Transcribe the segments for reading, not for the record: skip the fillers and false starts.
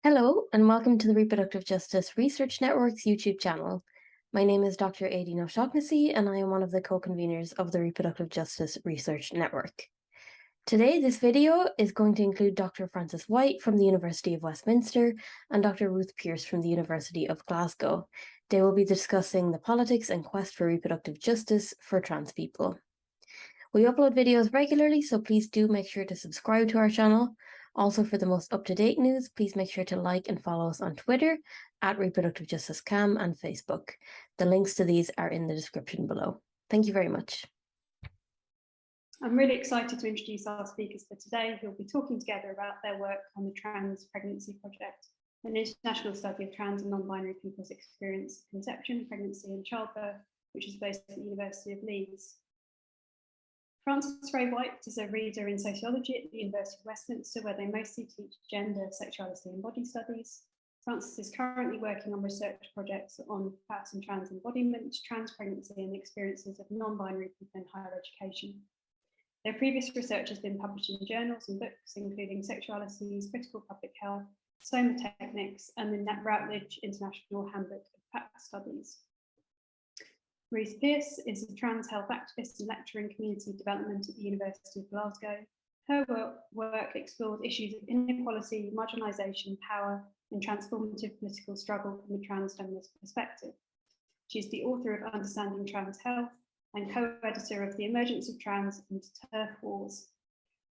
Hello, and welcome to the Reproductive Justice Research Network's YouTube channel. My name is Dr. Aideen O'Shaughnessy, and I am one of the co-conveners of the Reproductive Justice Research Network. Today, this video is going to include Dr. Frances White from the University of Westminster and Dr. Ruth Pearce from the University of Glasgow. They will be discussing the politics and quest for reproductive justice for trans people. We upload videos regularly, so please do make sure to subscribe to our channel. Also, for the most up-to-date news, please make sure to like and follow us on Twitter at Reproductive Justice Cam and Facebook. The links to these are in the description below. Thank you very much. I'm really excited to introduce our speakers for today, who will be talking together about their work on the Trans Pregnancy Project, an international study of trans and non-binary people's experience of conception, pregnancy and childbirth, which is based at the University of Leeds. Frances Ray White is a reader in sociology at the University of Westminster, where they mostly teach gender, sexuality and body studies. Frances is currently working on research projects on fat and trans embodiment, trans pregnancy and the experiences of non-binary people in higher education. Their previous research has been published in journals and books, including Sexualities, Critical Public Health, Soma Techniques, and the Routledge International Handbook of Fat Studies. Ruth Pearce is a trans health activist and lecturer in community development at the University of Glasgow. Her work explores issues of inequality, marginalisation, power, and transformative political struggle from a trans feminist perspective. She is the author of Understanding Trans Health and co-editor of The Emergence of Trans and Turf Wars.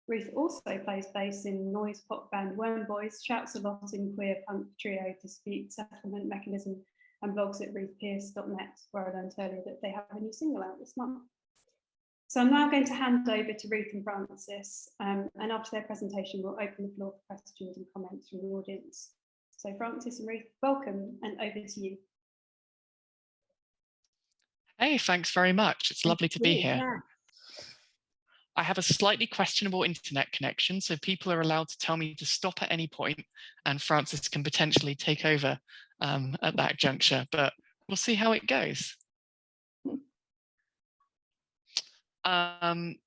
Ruth also plays bass in noise pop band Worm Boys, shouts a lot in queer punk trio Dispute Settlement Mechanism, and blogs at ruthpearce.net, where I learned earlier that they have a new single out this month. So I'm now going to hand over to Ruth and Frances, and after their presentation, we'll open the floor for questions and comments from the audience. So Frances and Ruth, welcome, and over to you. Hey, thanks very much. It's lovely to be here. Yeah. I have a slightly questionable internet connection, so people are allowed to tell me to stop at any point, and Frances can potentially take over at that juncture, but we'll see how it goes.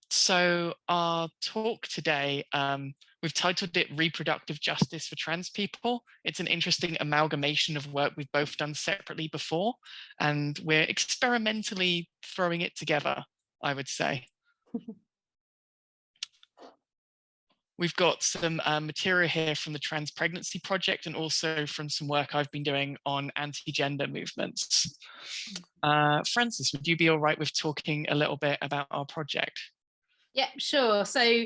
So our talk today, we've titled it Reproductive Justice for Trans People. It's an interesting amalgamation of work we've both done separately before, and we're experimentally throwing it together, I would say. We've got some material here from the Trans Pregnancy Project and also from some work I've been doing on anti-gender movements. Frances, would you be all right with talking a little bit about our project? Yeah, sure. So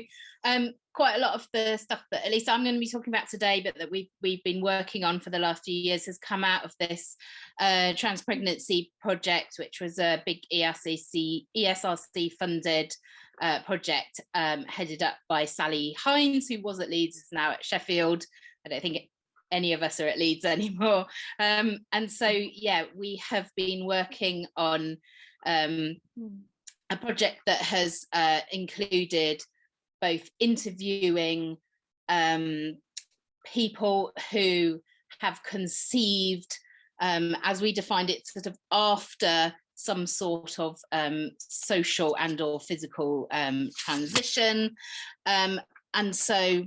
quite a lot of the stuff that at least I'm going to be talking about today, but that we've been working on for the last few years has come out of this Trans Pregnancy Project, which was a big ESRC funded project headed up by Sally Hines, who was at Leeds, is now at Sheffield. I don't think any of us are at Leeds anymore. And so, yeah, we have been working on a project that has included both interviewing people who have conceived, as we defined it, sort of after some sort of social and or physical transition. And so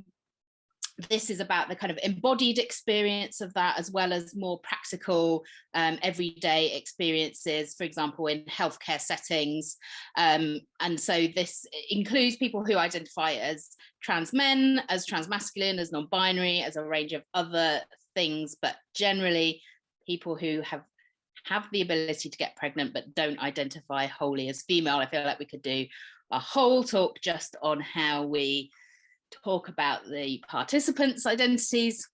this is about the kind of embodied experience of that, as well as more practical everyday experiences, for example, in healthcare settings. And so this includes people who identify as trans men, as trans masculine, as non-binary, as a range of other things, but generally people who have the ability to get pregnant but don't identify wholly as female. I feel like we could do a whole talk just on how we talk about the participants' identities.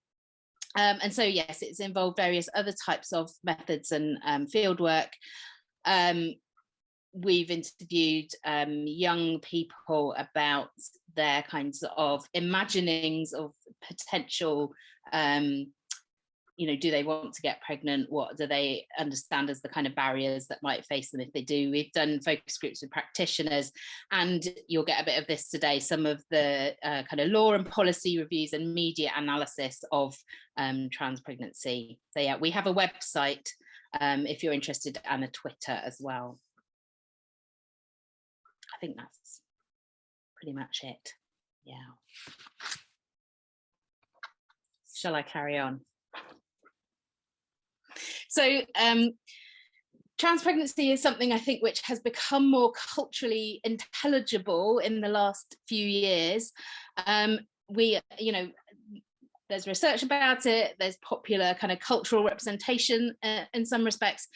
And so, yes, it's involved various other types of methods and field work. We've interviewed young people about their kinds of imaginings of potential do they want to get pregnant? What do they understand as the kind of barriers that might face them if they do? We've done focus groups with practitioners, and you'll get a bit of this today, some of the kind of law and policy reviews and media analysis of trans pregnancy. So yeah, we have a website if you're interested, and a Twitter as well. I think that's pretty much it. Yeah. shall I carry on? So trans pregnancy is something I think which has become more culturally intelligible in the last few years. There's research about it, there's popular kind of cultural representation in some respects,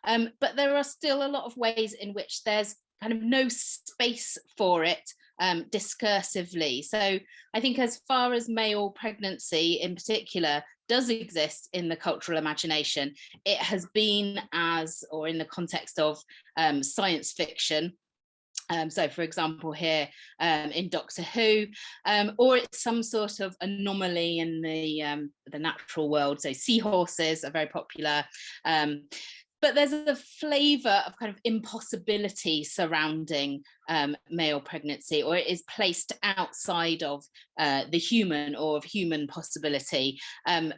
but there are still a lot of ways in which there's kind of no space for it discursively. So I think as far as male pregnancy in particular does exist in the cultural imagination, it has been as, or in the context of science fiction. So for example, here in Doctor Who, or it's some sort of anomaly in the natural world. So seahorses are very popular. But there's a flavour of kind of impossibility surrounding male pregnancy, or it is placed outside of the human or of human possibility,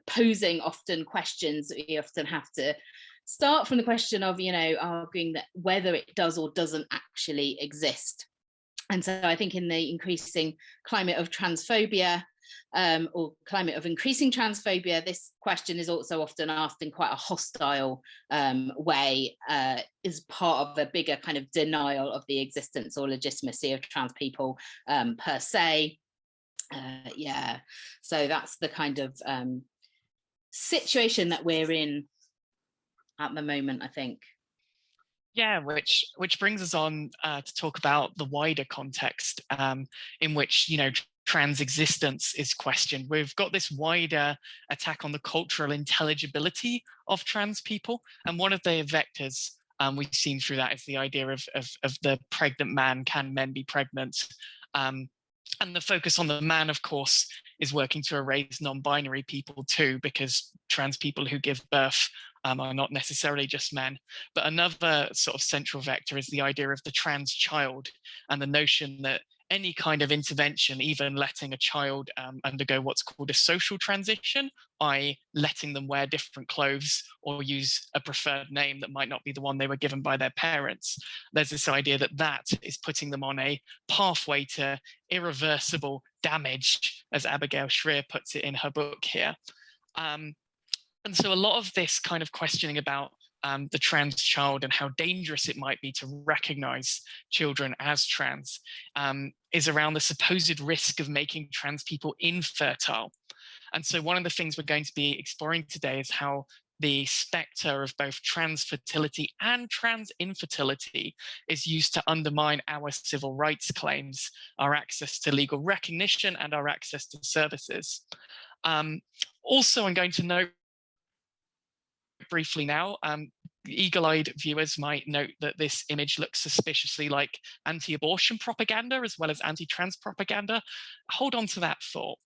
posing often questions that we often have to start from the question of, arguing that whether it does or doesn't actually exist. And so I think in the increasing climate of transphobia, or climate of increasing transphobia, this question is also often asked in quite a hostile way, is part of a bigger kind of denial of the existence or legitimacy of trans people per se. So that's the kind of situation that we're in at the moment, I think. Yeah, which brings us on to talk about the wider context in which, trans existence is questioned. We've got this wider attack on the cultural intelligibility of trans people, and one of the vectors we've seen through that is the idea of the pregnant man. Can men be pregnant? And the focus on the man, of course, is working to erase non-binary people too, because trans people who give birth are not necessarily just men. But another sort of central vector is the idea of the trans child, and the notion that any kind of intervention, even letting a child undergo what's called a social transition, i.e. letting them wear different clothes or use a preferred name that might not be the one they were given by their parents, there's this idea that that is putting them on a pathway to irreversible damage, as Abigail Shrier puts it in her book here. And so a lot of this kind of questioning about the trans child and how dangerous it might be to recognize children as trans is around the supposed risk of making trans people infertile. And so one of the things we're going to be exploring today is how the spectre of both trans fertility and trans infertility is used to undermine our civil rights claims, our access to legal recognition, and our access to services. Also, I'm going to note briefly now, eagle-eyed viewers might note that this image looks suspiciously like anti-abortion propaganda as well as anti-trans propaganda. Hold on to that thought.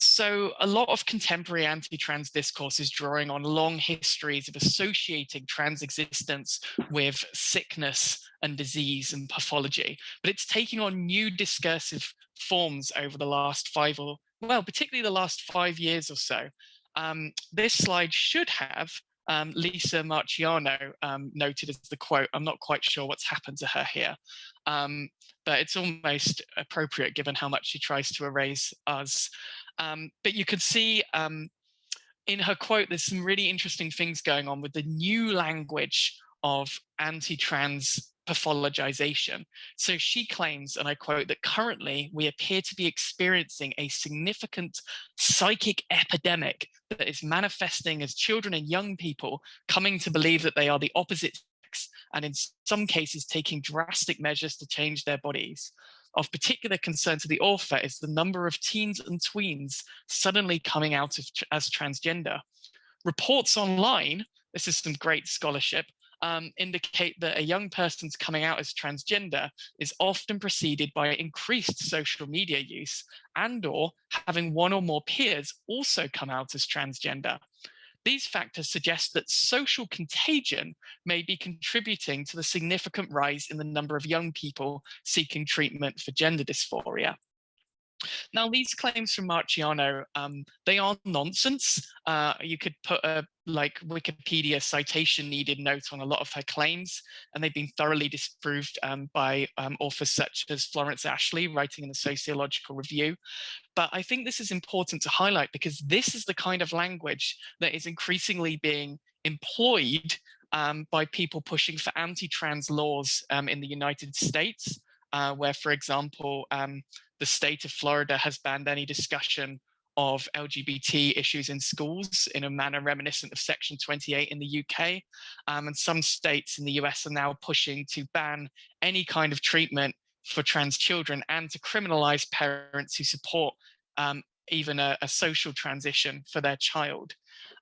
So a lot of contemporary anti-trans discourse is drawing on long histories of associating trans existence with sickness and disease and pathology, but it's taking on new discursive forms over the last particularly the last 5 years or so. This slide should have Lisa Marciano noted as the quote. I'm not quite sure what's happened to her here, but it's almost appropriate given how much she tries to erase us. But you can see in her quote, there's some really interesting things going on with the new language of anti-trans pathologization. So she claims, and I quote, that currently we appear to be experiencing a significant psychic epidemic that is manifesting as children and young people coming to believe that they are the opposite sex, and in some cases taking drastic measures to change their bodies. Of particular concern to the author is the number of teens and tweens suddenly coming out as transgender. Reports online, this is some great scholarship, indicate that a young person's coming out as transgender is often preceded by increased social media use and/or having one or more peers also come out as transgender. These factors suggest that social contagion may be contributing to the significant rise in the number of young people seeking treatment for gender dysphoria. Now, these claims from Marciano, they are nonsense. You could put a Wikipedia citation needed note on a lot of her claims, and they've been thoroughly disproved by authors such as Florence Ashley, writing in the Sociological Review. But I think this is important to highlight because this is the kind of language that is increasingly being employed by people pushing for anti-trans laws in the United States, where, for example, the state of Florida has banned any discussion of LGBT issues in schools in a manner reminiscent of Section 28 in the UK. And some states in the US are now pushing to ban any kind of treatment for trans children and to criminalize parents who support even a social transition for their child.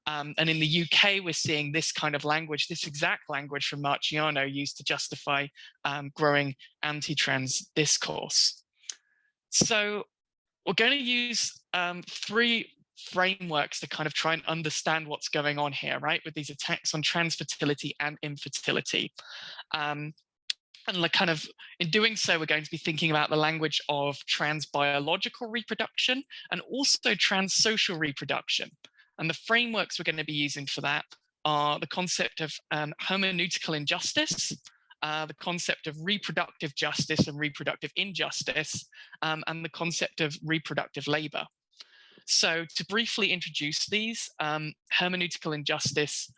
And in the UK, we're seeing this kind of language, this exact language from Marciano used to justify growing anti-trans discourse. So we're going to use 3 frameworks to kind of try and understand what's going on here, right, with these attacks on trans fertility and infertility. And like kind of in doing so, we're going to be thinking about the language of trans biological reproduction and also trans social reproduction. And the frameworks we're going to be using for that are the concept of hermeneutical injustice, the concept of reproductive justice and reproductive injustice, and the concept of reproductive labor. So to briefly introduce these, hermeneutical injustice,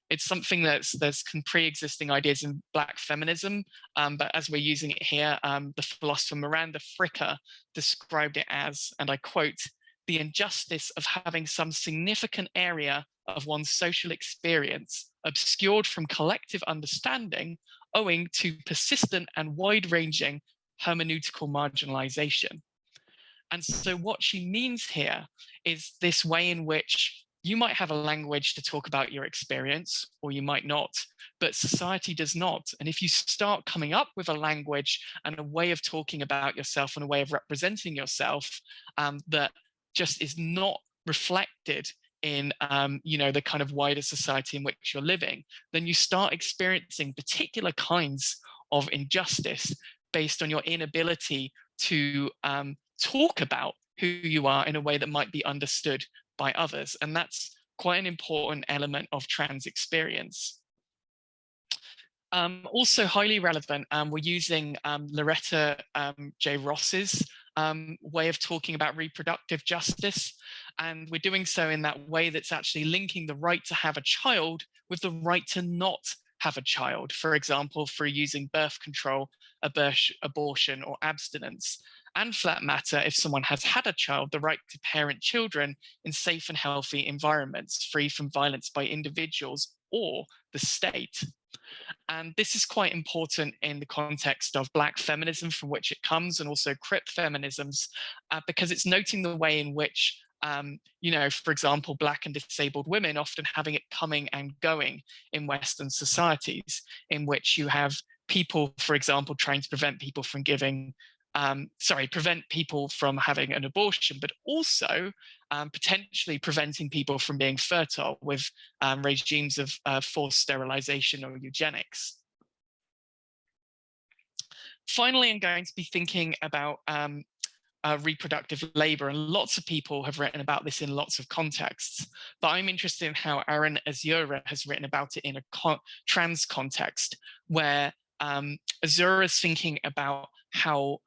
it's something there's pre-existing ideas in Black feminism, but as we're using it here, the philosopher Miranda Fricker described it as, and I quote, the injustice of having some significant area of one's social experience obscured from collective understanding owing to persistent and wide-ranging hermeneutical marginalization. And so what she means here is this way in which you might have a language to talk about your experience, or you might not, but society does not. And if you start coming up with a language and a way of talking about yourself and a way of representing yourself that just is not reflected in the kind of wider society in which you're living, then you start experiencing particular kinds of injustice based on your inability to talk about who you are in a way that might be understood by others. And that's quite an important element of trans experience. Also highly relevant, we're using Loretta J. Ross's way of talking about reproductive justice. And we're doing so in that way that's actually linking the right to have a child with the right to not have a child, for example, through using birth control, abortion, or abstinence. And for that matter, if someone has had a child, the right to parent children in safe and healthy environments, free from violence by individuals or the state. And this is quite important in the context of Black feminism, from which it comes, and also crip feminisms, because it's noting the way in which, for example, Black and disabled women often having it coming and going in Western societies, in which you have people, for example, trying to prevent people from prevent people from having an abortion, but also potentially preventing people from being fertile with regimes of forced sterilization or eugenics. Finally, I'm going to be thinking about reproductive labor, and lots of people have written about this in lots of contexts, but I'm interested in how Aaron Azura has written about it in a trans context, where Azura is thinking about how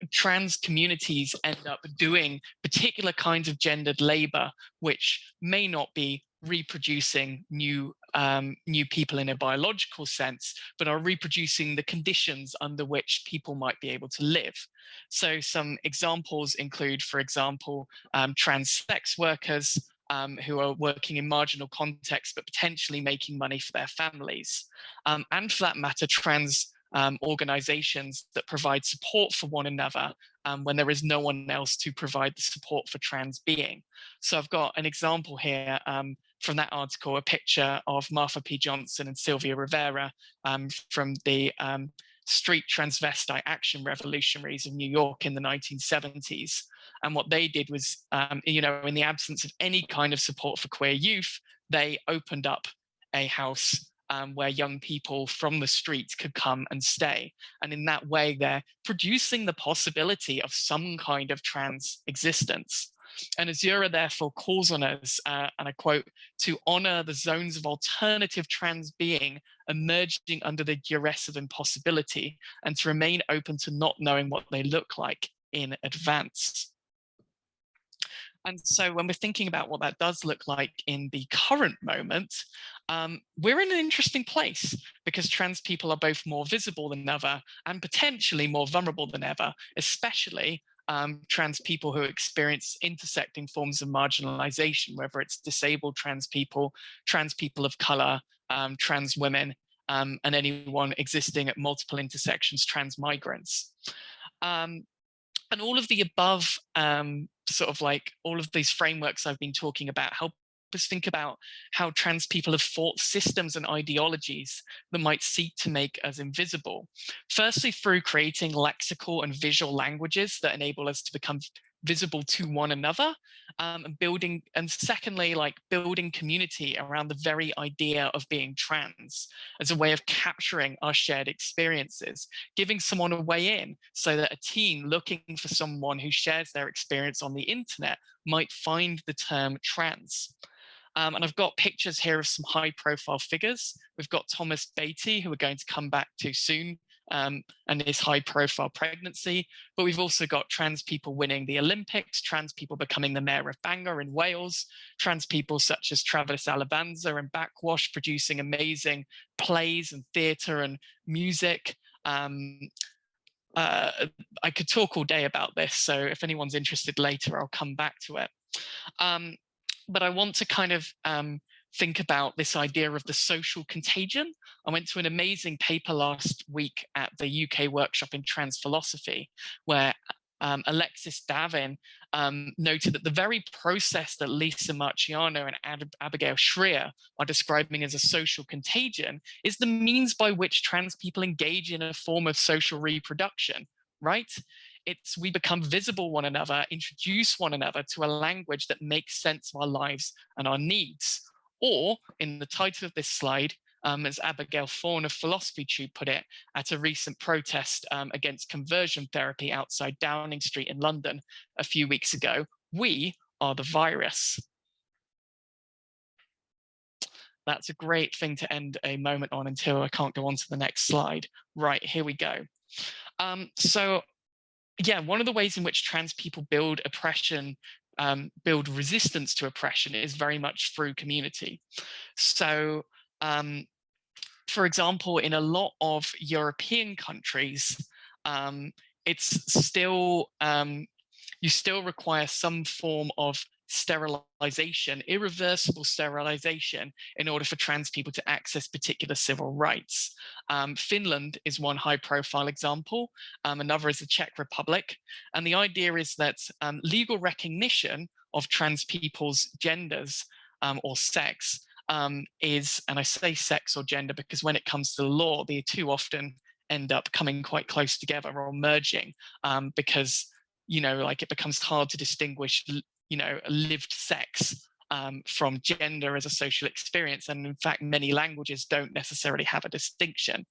trans communities end up doing particular kinds of gendered labor, which may not be reproducing new people in a biological sense, but are reproducing the conditions under which people might be able to live. So some examples include, for example, trans sex workers who are working in marginal contexts, but potentially making money for their families. And for that matter, trans organizations that provide support for one another when there is no one else to provide the support for trans being. So I've got an example here from that article, a picture of Martha P. Johnson and Sylvia Rivera from the street transvestite action revolutionaries of New York in the 1970s. And what they did was, in the absence of any kind of support for queer youth, they opened up a house where young people from the streets could come and stay. And in that way, they're producing the possibility of some kind of trans existence. And Azura therefore calls on us, and I quote, to honor the zones of alternative trans being emerging under the duress of impossibility, and to remain open to not knowing what they look like in advance. And so when we're thinking about what that does look like in the current moment, we're in an interesting place because trans people are both more visible than ever and potentially more vulnerable than ever, especially trans people who experience intersecting forms of marginalization, whether it's disabled trans people of color, trans women, and anyone existing at multiple intersections, trans migrants. And all of the above, sort of like all of these frameworks I've been talking about help us think about how trans people have fought systems and ideologies that might seek to make us invisible. Firstly, through creating lexical and visual languages that enable us to become visible to one another, and secondly, like building community around the very idea of being trans as a way of capturing our shared experiences, giving someone a way in so that a teen looking for someone who shares their experience on the internet might find the term trans. And I've got pictures here of some high profile figures. We've got Thomas Beatty, who we're going to come back to soon, and his high profile pregnancy. But we've also got trans people winning the Olympics, trans people becoming the mayor of Bangor in Wales, trans people such as Travis Alabanza and Backwash producing amazing plays and theatre and music. I could talk all day about this, so if anyone's interested later, I'll come back to it. But I want to kind of think about this idea of the social contagion. I went to an amazing paper last week at the UK workshop in trans philosophy, where Alexis Davin noted that the very process that Lisa Marciano and Abigail Schreier are describing as a social contagion is the means by which trans people engage in a form of social reproduction, right? We become visible one another, introduce one another to a language that makes sense of our lives and our needs. Or, in the title of this slide, as Abigail Fawn of Philosophy Tube put it at a recent protest against conversion therapy outside Downing Street in London a few weeks ago, we are the virus. That's a great thing to end a moment on until I can't go on to the next slide. Right, here we go. So, yeah, one of the ways in which trans people build oppression, build resistance to oppression is very much through community. So, for example, in a lot of European countries, it's still, you still require some form of sterilization, irreversible sterilization, in order for trans people to access particular civil rights. Finland is one high profile example, another is the Czech Republic. And the idea is that legal recognition of trans people's genders or sex is, and I say sex or gender because when it comes to the law, the two often end up coming quite close together or merging because, you know, like it becomes hard to distinguish, you know, lived sex from gender as a social experience. And in fact, many languages don't necessarily have a distinction.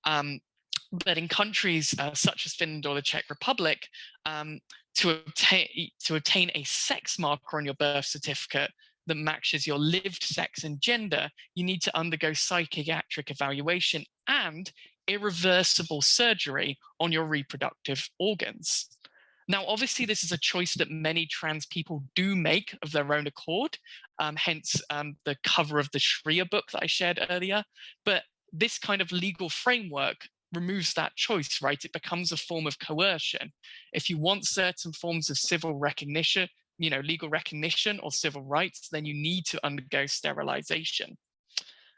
But in countries such as Finland or the Czech Republic, to obtain a sex marker on your birth certificate that matches your lived sex and gender, you need to undergo psychiatric evaluation and irreversible surgery on your reproductive organs. Now, obviously, this is a choice that many trans people do make of their own accord, hence the cover of the Schreier book that I shared earlier. But this kind of legal framework removes that choice, right? It becomes a form of coercion. If you want certain forms of civil recognition, you know, legal recognition or civil rights, then you need to undergo sterilization.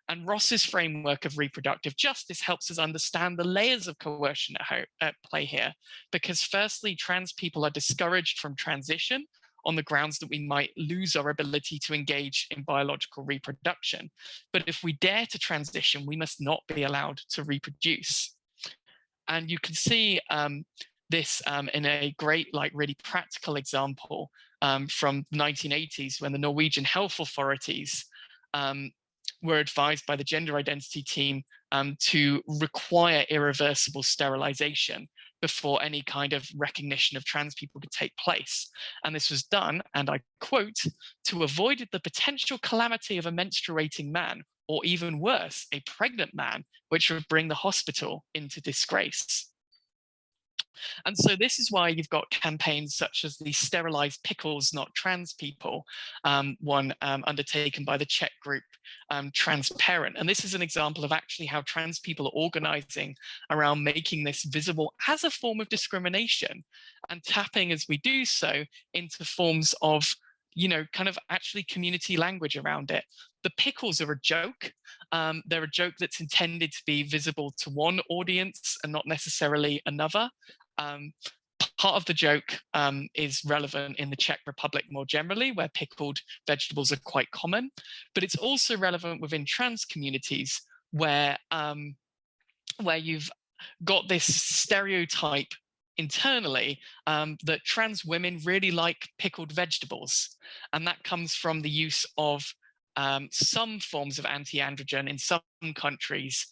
And Ross's framework of reproductive justice helps us understand the layers of coercion at play here, because firstly, trans people are discouraged from transition on the grounds that we might lose our ability to engage in biological reproduction. But if we dare to transition, we must not be allowed to reproduce. And you can see this in a great, like really practical example from the 1980s when the Norwegian health authorities were advised by the gender identity team to require irreversible sterilization before any kind of recognition of trans people could take place. And this was done, and I quote, to avoid the potential calamity of a menstruating man, or even worse, a pregnant man, which would bring the hospital into disgrace. And so this is why you've got campaigns such as the Sterilized Pickles Not Trans People, one undertaken by the Czech group Transparent. And this is an example of actually how trans people are organizing around making this visible as a form of discrimination, and tapping, as we do so, into forms of, you know, kind of actually community language around it. The pickles are a joke. They're a joke that's intended to be visible to one audience and not necessarily another. Part of the joke is relevant in the Czech Republic more generally, where pickled vegetables are quite common, but it's also relevant within trans communities where you've got this stereotype internally that trans women really like pickled vegetables. And that comes from the use of some forms of anti-androgen in some countries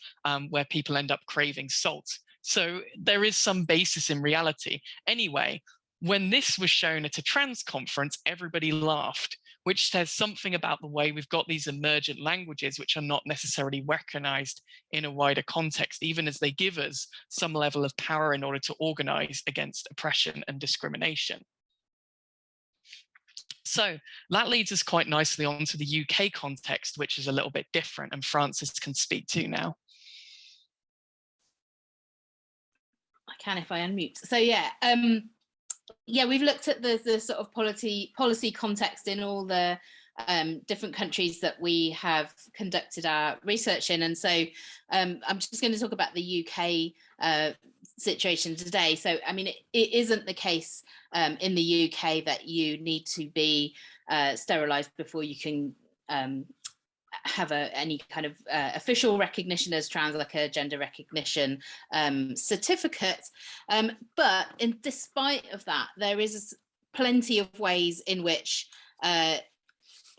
where people end up craving salt. So there is some basis in reality. Anyway, when this was shown at a trans conference, everybody laughed, which says something about the way we've got these emergent languages which are not necessarily recognized in a wider context, even as they give us some level of power in order to organize against oppression and discrimination. So that leads us quite nicely onto the UK context, which is a little bit different, and Frances can speak to now. I can if I unmute. So yeah, we've looked at the sort of policy context in all the different countries that we have conducted our research in, and so I'm just going to talk about the UK situation today. So I mean, it isn't the case in the UK that you need to be sterilised before you can have any kind of official recognition as trans, like a gender recognition certificate. But despite of that, there is plenty of ways in which the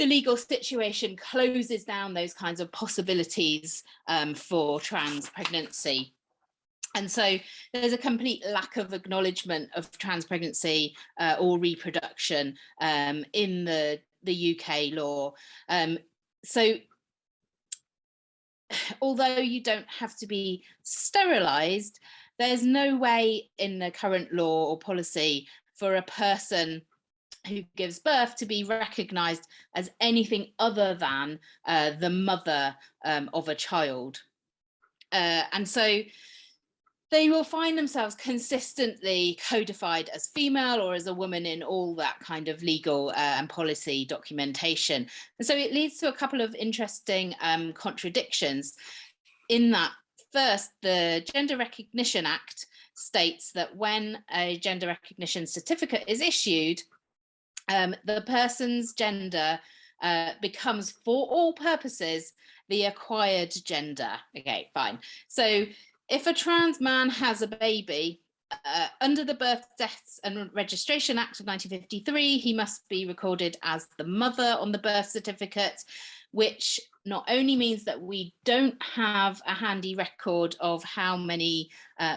legal situation closes down those kinds of possibilities for trans pregnancy. And so there's a complete lack of acknowledgement of trans pregnancy or reproduction in the UK law. So although you don't have to be sterilised, there's no way in the current law or policy for a person who gives birth to be recognised as anything other than the mother of a child. And so they will find themselves consistently codified as female or as a woman in all that kind of legal and policy documentation. And so it leads to a couple of interesting contradictions in that. First, the Gender Recognition Act states that when a gender recognition certificate is issued, the person's gender becomes, for all purposes, the acquired gender. Okay, fine. So if a trans man has a baby, under the Birth, Deaths and Registration Act of 1953, he must be recorded as the mother on the birth certificate, which not only means that we don't have a handy record of how many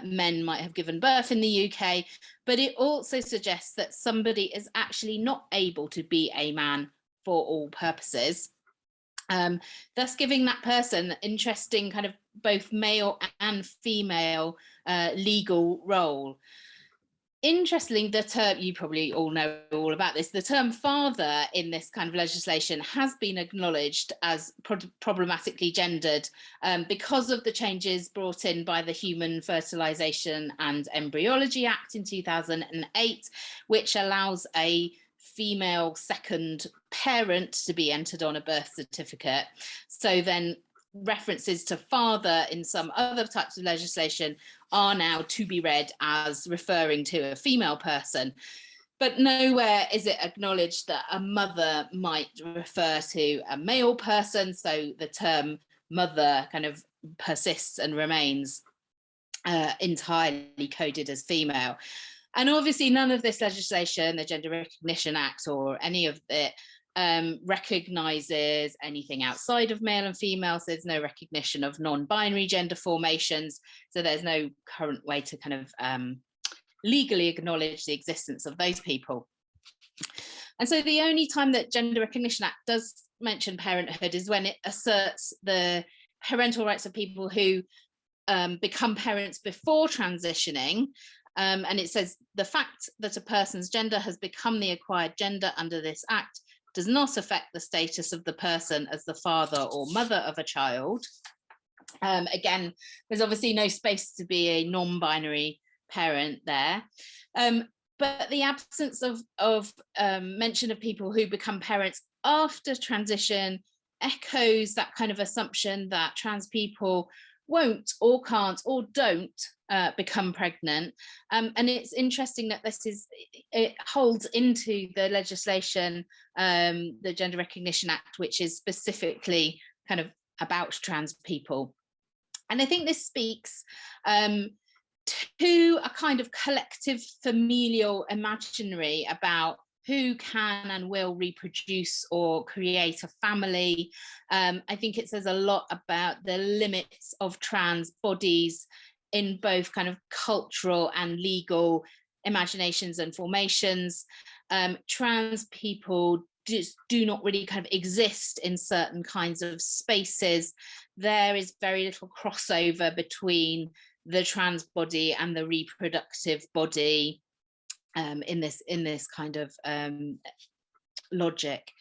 men might have given birth in the UK, but it also suggests that somebody is actually not able to be a man for all purposes. Thus giving that person interesting kind of both male and female legal role. Interestingly, the term, you probably all know all about this, the term father in this kind of legislation has been acknowledged as problematically gendered because of the changes brought in by the Human Fertilisation and Embryology Act in 2008, which allows a female second parent to be entered on a birth certificate. So then references to father in some other types of legislation are now to be read as referring to a female person. But nowhere is it acknowledged that a mother might refer to a male person. So the term mother kind of persists and remains entirely coded as female. And obviously none of this legislation, the Gender Recognition Act or any of it, recognizes anything outside of male and female, so there's no recognition of non-binary gender formations, so there's no current way to kind of legally acknowledge the existence of those people. And so the only time that Gender Recognition Act does mention parenthood is when it asserts the parental rights of people who become parents before transitioning. And it says the fact that a person's gender has become the acquired gender under this act does not affect the status of the person as the father or mother of a child. Again, there's obviously no space to be a non-binary parent there. But the absence of mention of people who become parents after transition echoes that kind of assumption that trans people won't or can't or don't become pregnant. And it's interesting that it holds into the legislation, the Gender Recognition Act, which is specifically kind of about trans people. And I think this speaks to a kind of collective familial imaginary about who can and will reproduce or create a family. I think it says a lot about the limits of trans bodies in both kind of cultural and legal imaginations and formations. Trans people just do not really kind of exist in certain kinds of spaces. There is very little crossover between the trans body and the reproductive body in this kind of logic.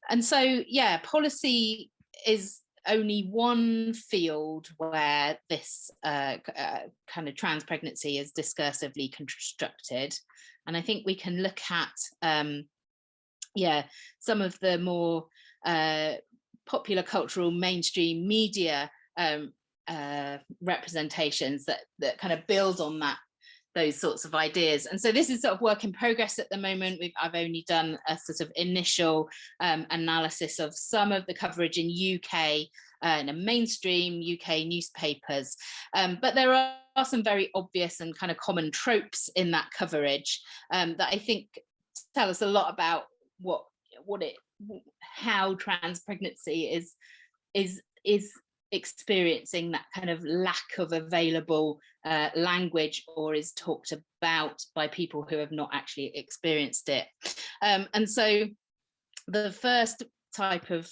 And so, yeah, policy is only one field where this kind of trans pregnancy is discursively constructed. And I think we can look at some of the more popular cultural mainstream media representations that kind of build on those sorts of ideas. And so this is sort of work in progress at the moment. I've only done a sort of initial analysis of some of the coverage in UK in a mainstream UK newspapers, but there are some very obvious and kind of common tropes in that coverage that I think tell us a lot about how trans pregnancy is experiencing that kind of lack of available language, or is talked about by people who have not actually experienced it. And so the first type of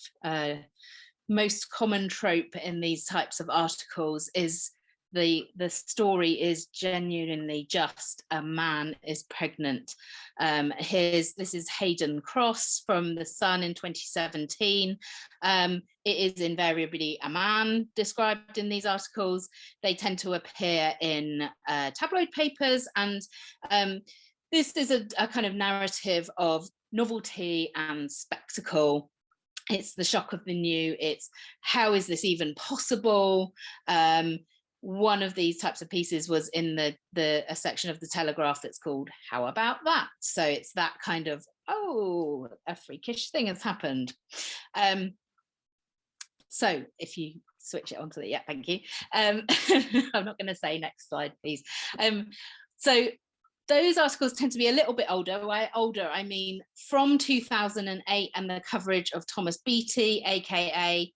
most common trope in these types of articles is the story is genuinely just a man is pregnant. This is Hayden Cross from The Sun in 2017. It is invariably a man described in these articles. They tend to appear in tabloid papers, and this is a kind of narrative of novelty and spectacle. It's the shock of the new. It's how is this even possible? One of these types of pieces was in a section of the Telegraph that's called How About That? So it's that kind of, oh, a freakish thing has happened. So if you switch it onto the, yeah, thank you. I'm not going to say next slide, please. So those articles tend to be a little bit older. By older, I mean from 2008 and the coverage of Thomas Beattie, aka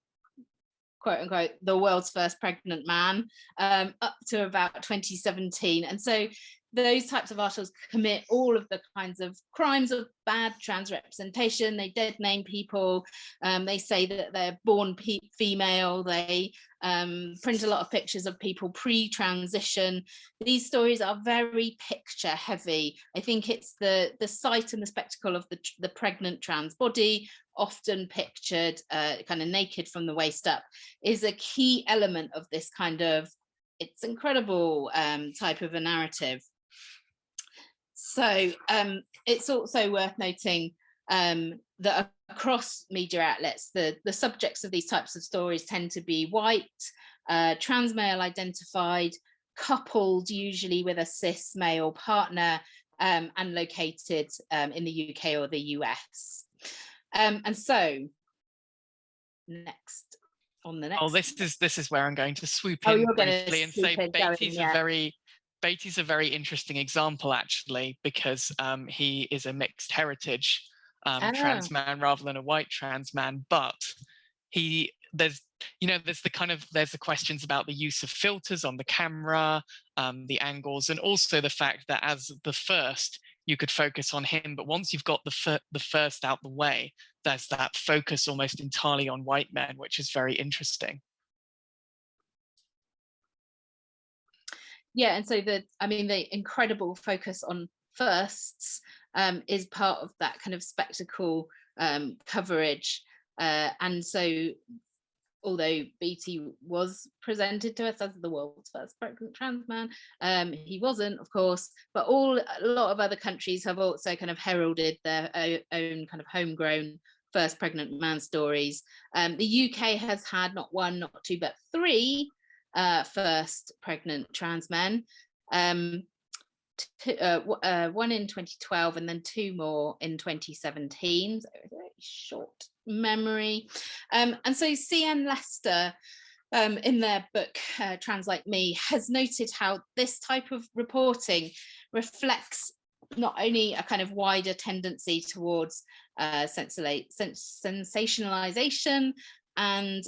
quote unquote the world's first pregnant man, up to about 2017. And so those types of articles commit all of the kinds of crimes of bad trans representation. They dead name people. They say that they're born female. They print a lot of pictures of people pre-transition. These stories are very picture heavy. I think it's the sight and the spectacle of the pregnant trans body, often pictured kind of naked from the waist up, is a key element of this kind of, it's incredible type of a narrative. So it's also worth noting that across media outlets, the subjects of these types of stories tend to be white, trans male identified, coupled usually with a cis male partner, and located in the UK or the US. And so next, on the next. Oh, this is where I'm going to swoop in briefly and say Beattie's a very interesting example, actually, because he is a mixed heritage trans man rather than a white trans man, but there's the questions about the use of filters on the camera, the angles, and also the fact that as the first, you could focus on him, but once you've got the first out the way, there's that focus almost entirely on white men, which is very interesting. Yeah, and so the incredible focus on firsts is part of that kind of spectacle coverage, and so although Beatty was presented to us as the world's first pregnant trans man, he wasn't, of course, but a lot of other countries have also kind of heralded their own kind of homegrown first pregnant man stories. The UK has had not one, not two, but three first pregnant trans men. One in 2012 and then two more in 2017. So a very short memory. And so C.N. Lester, in their book Trans Like Me, has noted how this type of reporting reflects not only a kind of wider tendency towards sensationalization and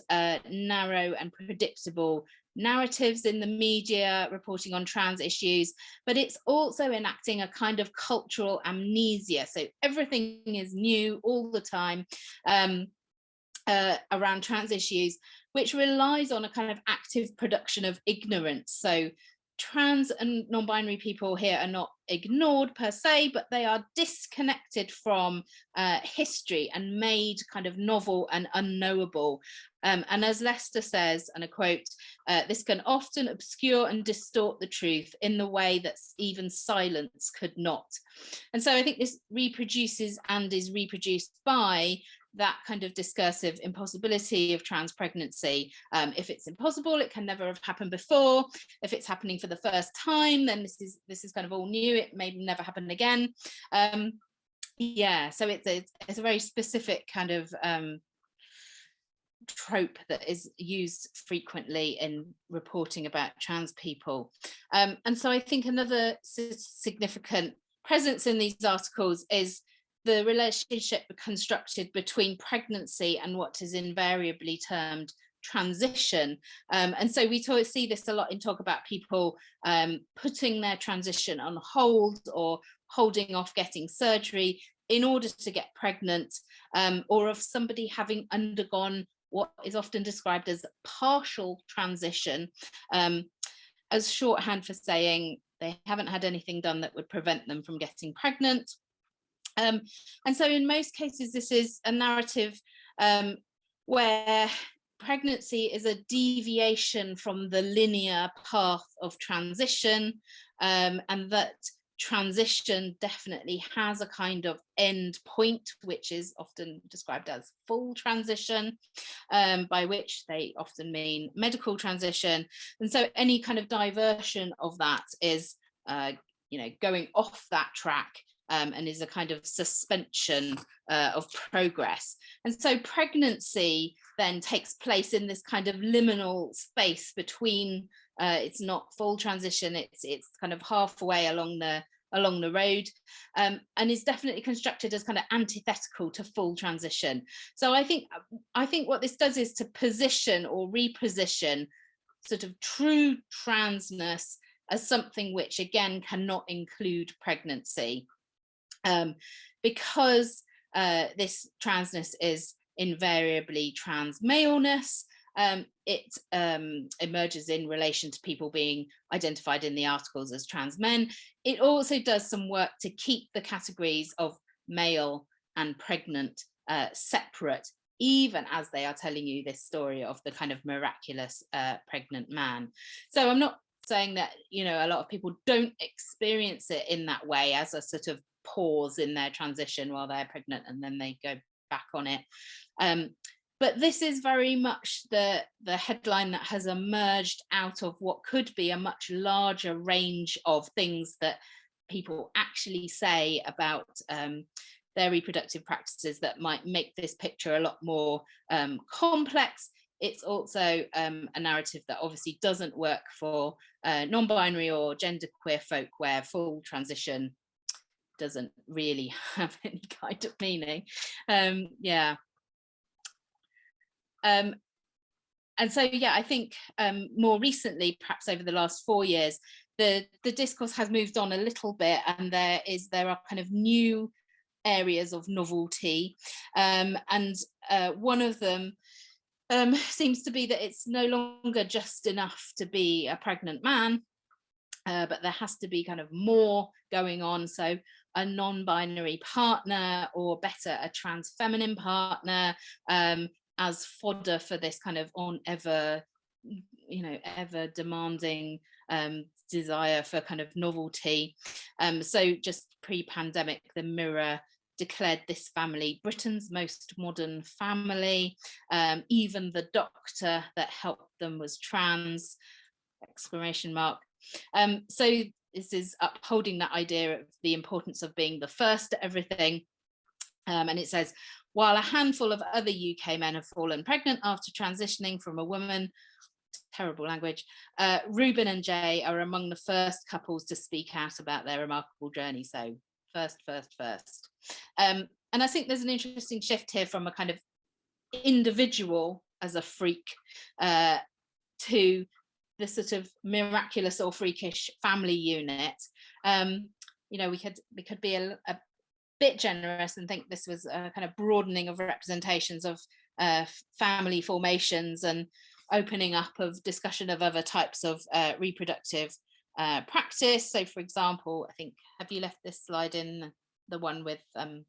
narrow and predictable narratives in the media reporting on trans issues, but it's also enacting a kind of cultural amnesia. So everything is new all the time around trans issues, which relies on a kind of active production of ignorance. So trans and non-binary people here are not ignored per se, but they are disconnected from history and made kind of novel and unknowable. And as Lester says, and I quote, this can often obscure and distort the truth in the way that even silence could not. And so I think this reproduces and is reproduced by that kind of discursive impossibility of trans pregnancy. If it's impossible, it can never have happened before. If it's happening for the first time, then this is kind of all new. It may never happen again. Yeah, so it's a very specific kind of trope that is used frequently in reporting about trans people. And so I think another significant presence in these articles is the relationship constructed between pregnancy and what is invariably termed transition. And so we see this a lot in talk about people putting their transition on hold or holding off getting surgery in order to get pregnant, or of somebody having undergone what is often described as partial transition, as shorthand for saying they haven't had anything done that would prevent them from getting pregnant. And so in most cases, this is a narrative where pregnancy is a deviation from the linear path of transition, and that transition definitely has a kind of end point, which is often described as full transition, by which they often mean medical transition. And so any kind of diversion of that is going off that track, and is a kind of suspension of progress. And so pregnancy then takes place in this kind of liminal space between, it's not full transition, it's kind of halfway along the road, and is definitely constructed as kind of antithetical to full transition. So I think what this does is to position or reposition sort of true transness as something which again cannot include pregnancy. Because this transness is invariably trans maleness, it emerges in relation to people being identified in the articles as trans men. It also does some work to keep the categories of male and pregnant separate, even as they are telling you this story of the kind of miraculous pregnant man. So I'm not saying that, a lot of people don't experience it in that way as a sort of pause in their transition while they're pregnant and then they go back on it. But this is very much the headline that has emerged out of what could be a much larger range of things that people actually say about their reproductive practices that might make this picture a lot more complex. It's also a narrative that obviously doesn't work for non-binary or genderqueer folk, where full transition doesn't really have any kind of meaning. And so, I think more recently, perhaps over the last 4 years, the discourse has moved on a little bit, and there are kind of new areas of novelty, and one of them seems to be that it's no longer just enough to be a pregnant man, but there has to be kind of more going on. So a non-binary partner, or better, a trans feminine partner, as fodder for this kind of ever demanding desire for kind of novelty. So just pre-pandemic, the Mirror declared this family Britain's most modern family. Even the doctor that helped them was trans, ! So this is upholding that idea of the importance of being the first at everything. And it says, while a handful of other UK men have fallen pregnant after transitioning from a woman, terrible language, Ruben and Jay are among the first couples to speak out about their remarkable journey. So first. And I think there's an interesting shift here from a kind of individual as a freak to the sort of miraculous or freakish family unit. We could be a bit generous and think this was a kind of broadening of representations of family formations and opening up of discussion of other types of reproductive practice. So, for example, I think, have you left this slide in, the one with no.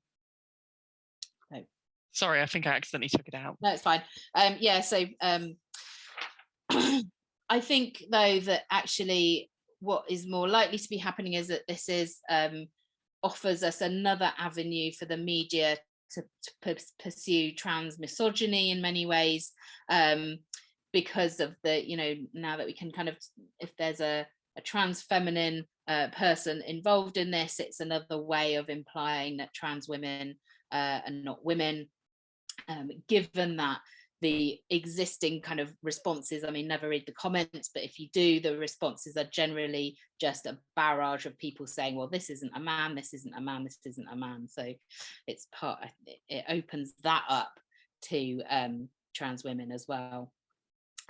Sorry, I think I accidentally took it out. No, it's fine. I think, though, that actually what is more likely to be happening is that this is offers us another avenue for the media to pursue trans misogyny in many ways, because of the, now that we can kind of, if there's a trans feminine person involved in this, it's another way of implying that trans women are not women, given that the existing kind of responses, I mean, never read the comments, but if you do, the responses are generally just a barrage of people saying, well, this isn't a man, this isn't a man, this isn't a man. So it opens that up to trans women as well.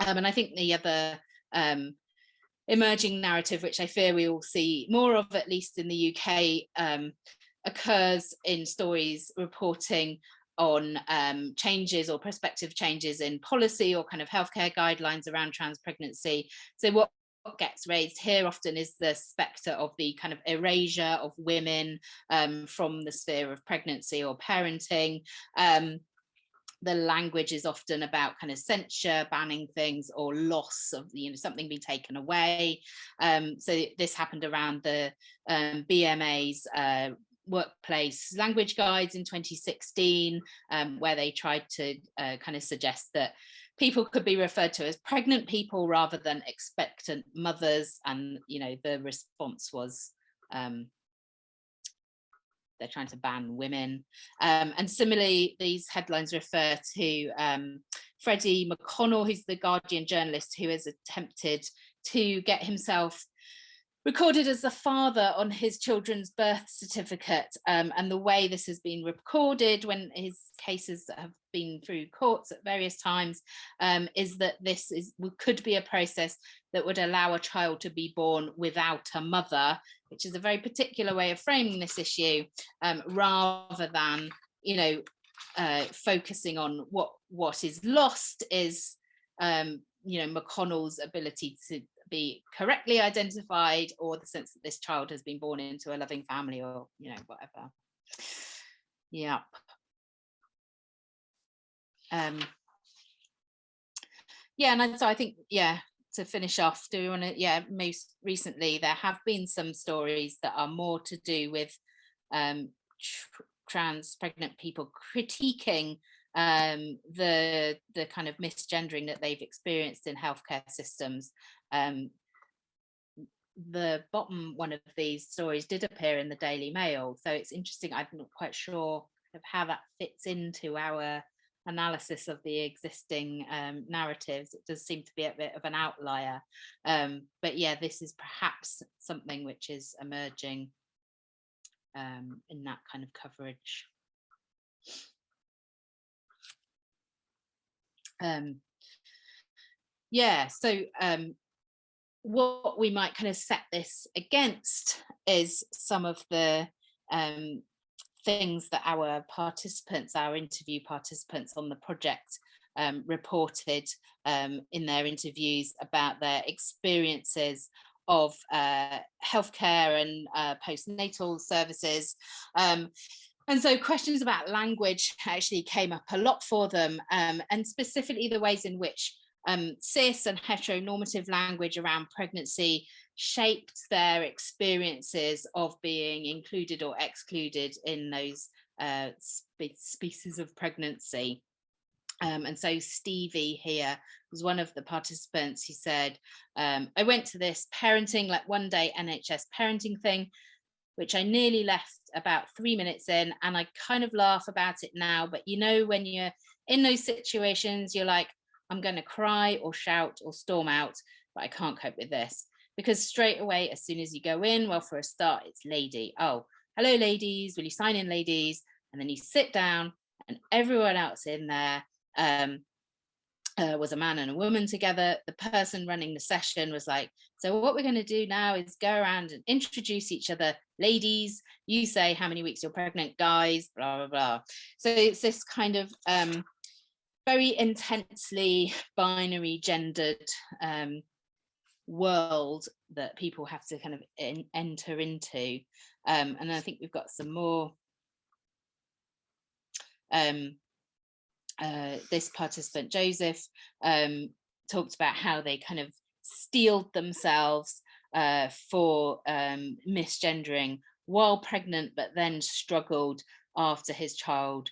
And I think the other emerging narrative, which I fear we will see more of, at least in the UK, occurs in stories reporting on changes or prospective changes in policy or kind of healthcare guidelines around trans pregnancy. So what gets raised here often is the spectre of the kind of erasure of women from the sphere of pregnancy or parenting. The language is often about kind of censure, banning things, or loss of something being taken away. So this happened around the BMA's workplace language guides in 2016, where they tried to kind of suggest that people could be referred to as pregnant people rather than expectant mothers, and the response was they're trying to ban women. And similarly, these headlines refer to Freddie McConnell, who's the Guardian journalist who has attempted to get himself recorded as the father on his children's birth certificate, and the way this has been recorded when his cases have been through courts at various times, is that this could be a process that would allow a child to be born without a mother, which is a very particular way of framing this issue, rather than focusing on what is lost is McConnell's ability to be correctly identified, or the sense that this child has been born into a loving family, or whatever. Yeah. And so I think, to finish off, do we want to, most recently there have been some stories that are more to do with trans pregnant people critiquing the kind of misgendering that they've experienced in healthcare systems. The bottom one of these stories did appear in the Daily Mail, so it's interesting. I'm not quite sure of how that fits into our analysis of the existing narratives. It does seem to be a bit of an outlier, but this is perhaps something which is emerging in that kind of coverage. Yeah, so what we might kind of set this against is some of the things that our participants, our interview participants on the project reported in their interviews about their experiences of healthcare and postnatal services. And so questions about language actually came up a lot for them, and specifically the ways in which cis and heteronormative language around pregnancy shaped their experiences of being included or excluded in those species of pregnancy. And so Stevie here was one of the participants. He said, I went to this parenting, like one day NHS parenting thing, which I nearly left about 3 minutes in, and I kind of laugh about it now, but you know, when you're in those situations, you're like, I'm going to cry or shout or storm out, but I can't cope with this. Because straight away, as soon as you go in, well, for a start, it's lady. Oh, hello, ladies. Will you sign in, ladies? And then you sit down, and everyone else in there was a man and a woman together. The person running the session was like, so what we're going to do now is go around and introduce each other. Ladies, you say how many weeks you're pregnant, guys, blah, blah, blah. So it's this kind of very intensely binary gendered world that people have to kind of enter into. And I think we've got some more. This participant, Joseph, talked about how they kind of steeled themselves for misgendering while pregnant, but then struggled after his child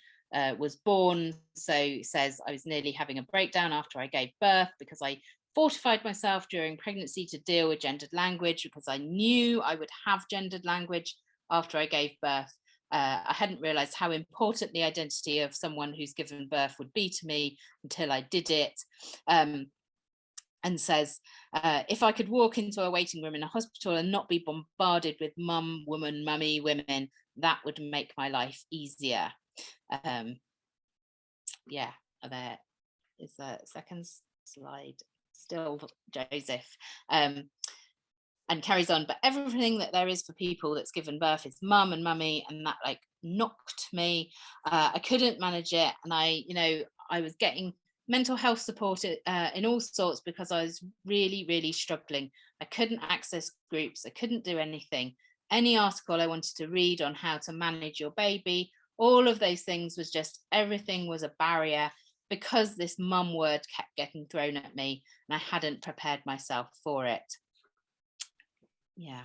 was born. So says, I was nearly having a breakdown after I gave birth because I fortified myself during pregnancy to deal with gendered language because I knew I would have gendered language after I gave birth. I hadn't realized how important the identity of someone who's given birth would be to me until I did it. And says, if I could walk into a waiting room in a hospital and not be bombarded with mum, woman, mummy, women, that would make my life easier. Yeah, there is a second slide, still Joseph. And carries on, but everything that there is for people that's given birth is mum and mummy, and that like knocked me. I couldn't manage it, and I was getting mental health support in all sorts because I was really, really struggling. I couldn't access groups, I couldn't do anything. Any article I wanted to read on how to manage your baby, all of those things was just, everything was a barrier because this mum word kept getting thrown at me and I hadn't prepared myself for it. Yeah.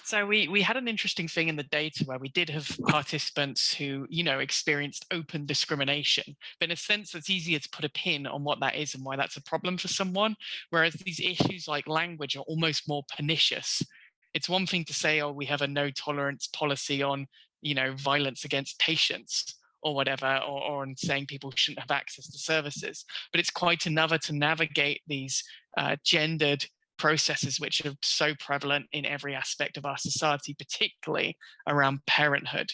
So we had an interesting thing in the data where we did have participants who, experienced open discrimination, but in a sense, it's easier to put a pin on what that is and why that's a problem for someone. Whereas these issues like language are almost more pernicious. It's one thing to say, oh, we have a no tolerance policy on, violence against patients or whatever, or on saying people shouldn't have access to services. But it's quite another to navigate these gendered processes which are so prevalent in every aspect of our society, particularly around parenthood.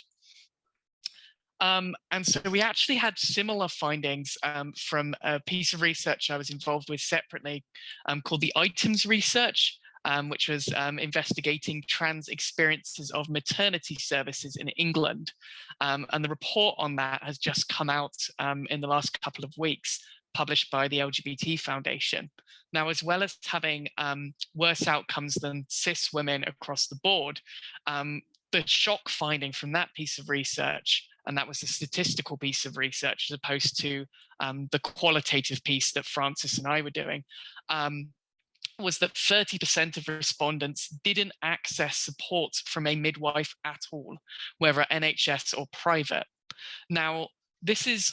And so we actually had similar findings from a piece of research I was involved with separately called the Items Research, which was investigating trans experiences of maternity services in England. And the report on that has just come out in the last couple of weeks, published by the LGBT Foundation. Now, as well as having worse outcomes than cis women across the board, the shock finding from that piece of research, and that was a statistical piece of research as opposed to the qualitative piece that Francis and I were doing, was that 30% of respondents didn't access support from a midwife at all, whether NHS or private. Now, this is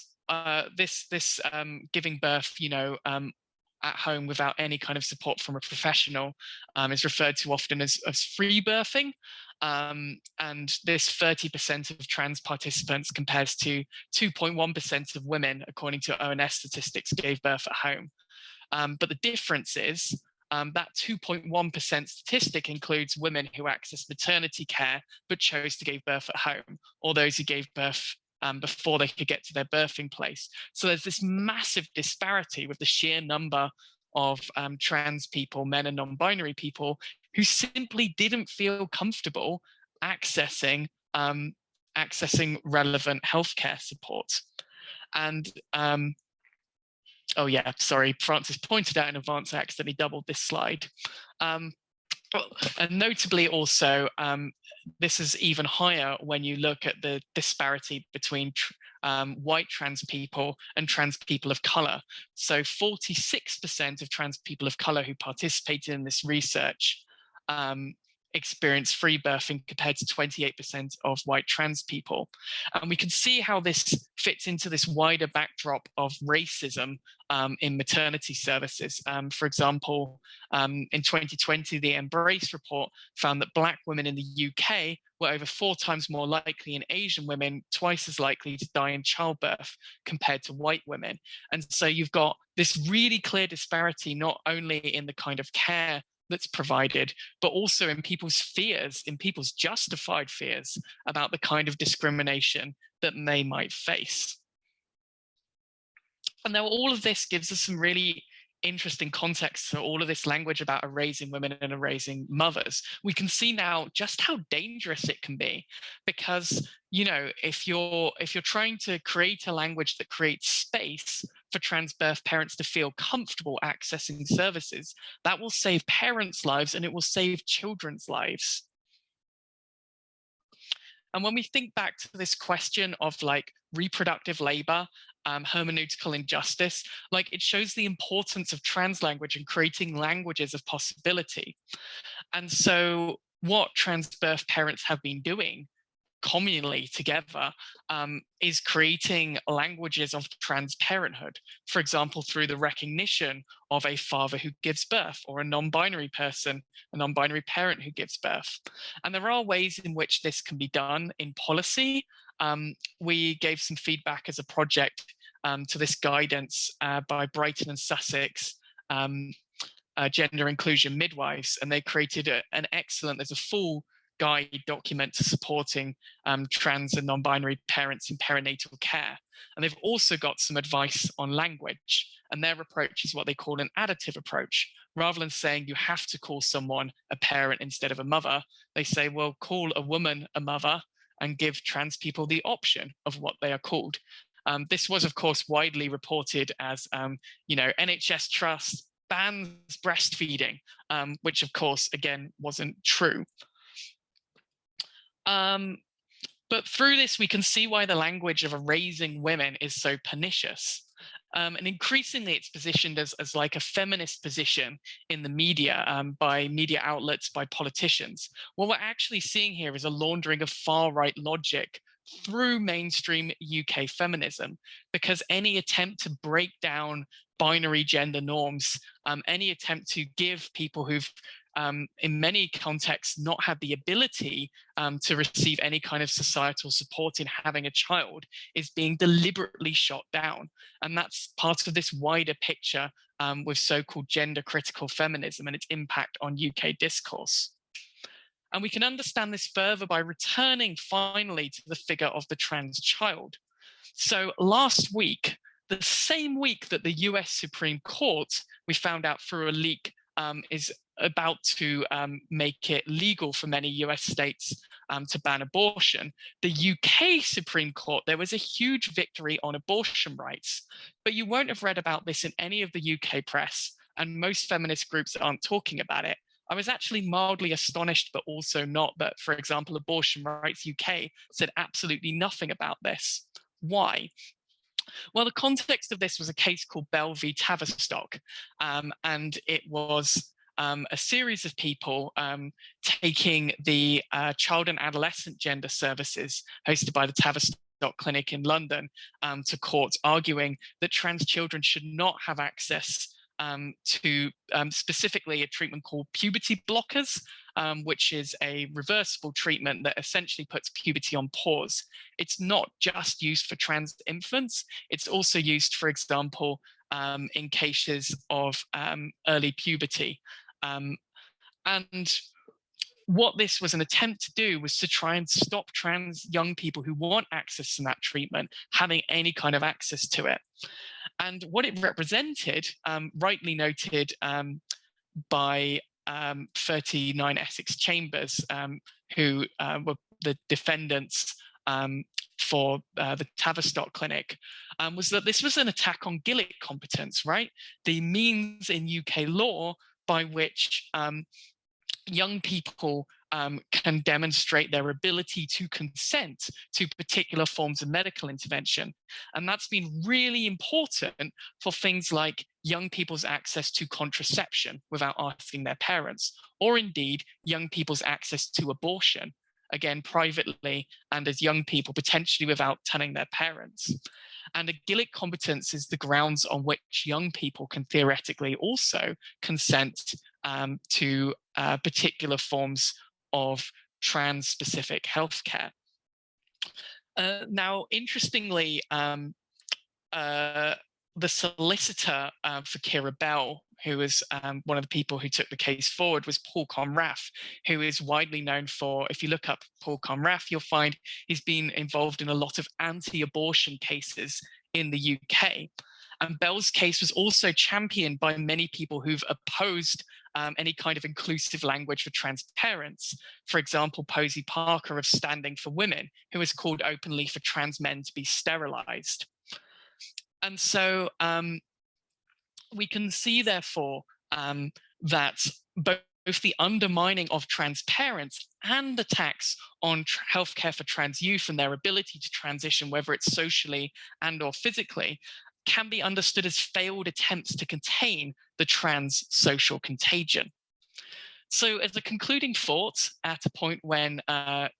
giving birth, at home without any kind of support from a professional is referred to often as free birthing. And this 30% of trans participants compares to 2.1% of women, according to ONS statistics, gave birth at home. But the difference is that 2.1% statistic includes women who access maternity care but chose to give birth at home, or those who gave birth before they could get to their birthing place. So there's this massive disparity with the sheer number of trans people, men and non-binary people, who simply didn't feel comfortable accessing relevant healthcare support. And oh yeah, sorry, Francis pointed out in advance I accidentally doubled this slide. And notably also, this is even higher when you look at the disparity between white trans people and trans people of color. So 46% of trans people of color who participated in this research experienced free birthing compared to 28% of white trans people. And we can see how this fits into this wider backdrop of racism in maternity services. For example, in 2020, the Embrace report found that Black women in the UK were over 4 times more likely, and Asian women twice as likely to die in childbirth compared to white women. And so you've got this really clear disparity, not only in the kind of care that's provided, but also in people's fears, in people's justified fears about the kind of discrimination that they might face. And now all of this gives us some really interesting context to all of this language about erasing women and erasing mothers. We can see now just how dangerous it can be, because, you know, if you're trying to create a language that creates space for trans birth parents to feel comfortable accessing services, that will save parents' lives and it will save children's lives. And when we think back to this question of like reproductive labor, hermeneutical injustice, like it shows the importance of trans language and creating languages of possibility. And so what trans birth parents have been doing communally together is creating languages of trans parenthood, for example, through the recognition of a father who gives birth, or a non-binary person, a non-binary parent who gives birth. And there are ways in which this can be done in policy. We gave some feedback as a project to this guidance by Brighton and Sussex gender inclusion midwives, and they created an excellent, there's a full guide document to supporting trans and non-binary parents in perinatal care. And they've also got some advice on language, and their approach is what they call an additive approach. Rather than saying you have to call someone a parent instead of a mother, they say, well, call a woman a mother and give trans people the option of what they are called. This was, of course, widely reported as, you know, NHS Trust bans breastfeeding, which, of course, again, wasn't true. But through this, we can see why the language of erasing women is so pernicious. And increasingly, it's positioned as like a feminist position in the media, by media outlets, by politicians. What we're actually seeing here is a laundering of far-right logic through mainstream UK feminism, because any attempt to break down binary gender norms, any attempt to give people who've in many contexts not had the ability to receive any kind of societal support in having a child is being deliberately shot down. And that's part of this wider picture with so-called gender critical feminism and its impact on UK discourse. And we can understand this further by returning finally to the figure of the trans child. So last week, the same week that the US Supreme Court, we found out through a leak, is about to make it legal for many US states to ban abortion, the UK Supreme Court, there was a huge victory on abortion rights. But you won't have read about this in any of the UK press, and most feminist groups aren't talking about it. I was actually mildly astonished, but also not, that, for example, Abortion Rights UK said absolutely nothing about this. Why? Well, the context of this was a case called Bell v. Tavistock, and it was a series of people taking the child and adolescent gender services hosted by the Tavistock Clinic in London to court, arguing that trans children should not have access to specifically a treatment called puberty blockers, which is a reversible treatment that essentially puts puberty on pause. It's not just used for trans infants, it's also used, for example, in cases of early puberty. And what this was an attempt to do was to try and stop trans young people who want access to that treatment having any kind of access to it. And what it represented, rightly noted by 39 Essex Chambers, who were the defendants for the Tavistock Clinic, was that this was an attack on Gillick competence, right? The means in UK law by which young people can demonstrate their ability to consent to particular forms of medical intervention. And that's been really important for things like young people's access to contraception without asking their parents, or indeed young people's access to abortion, again, privately and as young people, potentially without telling their parents. And a Gillick competence is the grounds on which young people can theoretically also consent to particular forms of trans-specific healthcare. Now, interestingly, the solicitor for Kira Bell, who was one of the people who took the case forward, was Paul Conrath, who is widely known for, if you look up Paul Conrath, you'll find he's been involved in a lot of anti-abortion cases in the UK. And Bell's case was also championed by many people who've opposed any kind of inclusive language for trans parents. For example, Posey Parker of Standing for Women, who has called openly for trans men to be sterilized. And so we can see, therefore, that both the undermining of trans parents and attacks on healthcare for trans youth and their ability to transition, whether it's socially and or physically, can be understood as failed attempts to contain the trans social contagion. So as a concluding thought, at a point when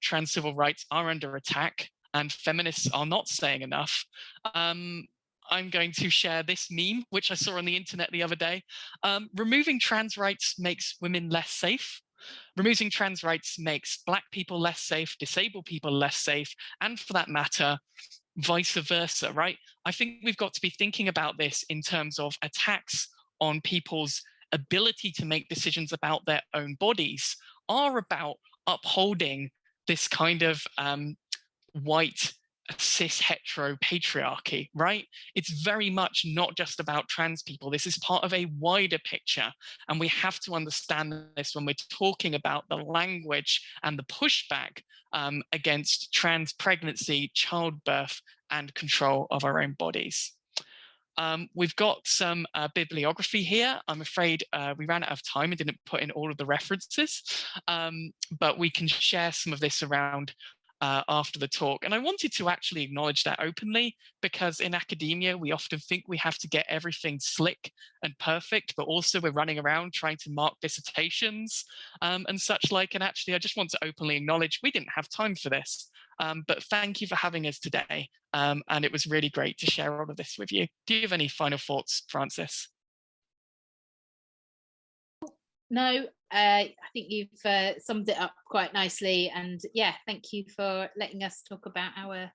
trans civil rights are under attack and feminists are not saying enough, I'm going to share this meme, which I saw on the internet the other day. Removing trans rights makes women less safe. Removing trans rights makes Black people less safe, disabled people less safe, and for that matter, vice versa, right? I think we've got to be thinking about this in terms of attacks on people's ability to make decisions about their own bodies are about upholding this kind of white cis hetero patriarchy, right? It's very much not just about trans people. This is part of a wider picture, and we have to understand this when we're talking about the language and the pushback against trans pregnancy, childbirth, and control of our own bodies. We've got some bibliography here. I'm afraid we ran out of time and didn't put in all of the references, but we can share some of this around after the talk. And I wanted to actually acknowledge that openly, because in academia, we often think we have to get everything slick and perfect, but also we're running around trying to mark dissertations and such like. And actually, I just want to openly acknowledge we didn't have time for this. But thank you for having us today. And it was really great to share all of this with you. Do you have any final thoughts, Frances? No, I think you've summed it up quite nicely. And yeah, thank you for letting us talk about our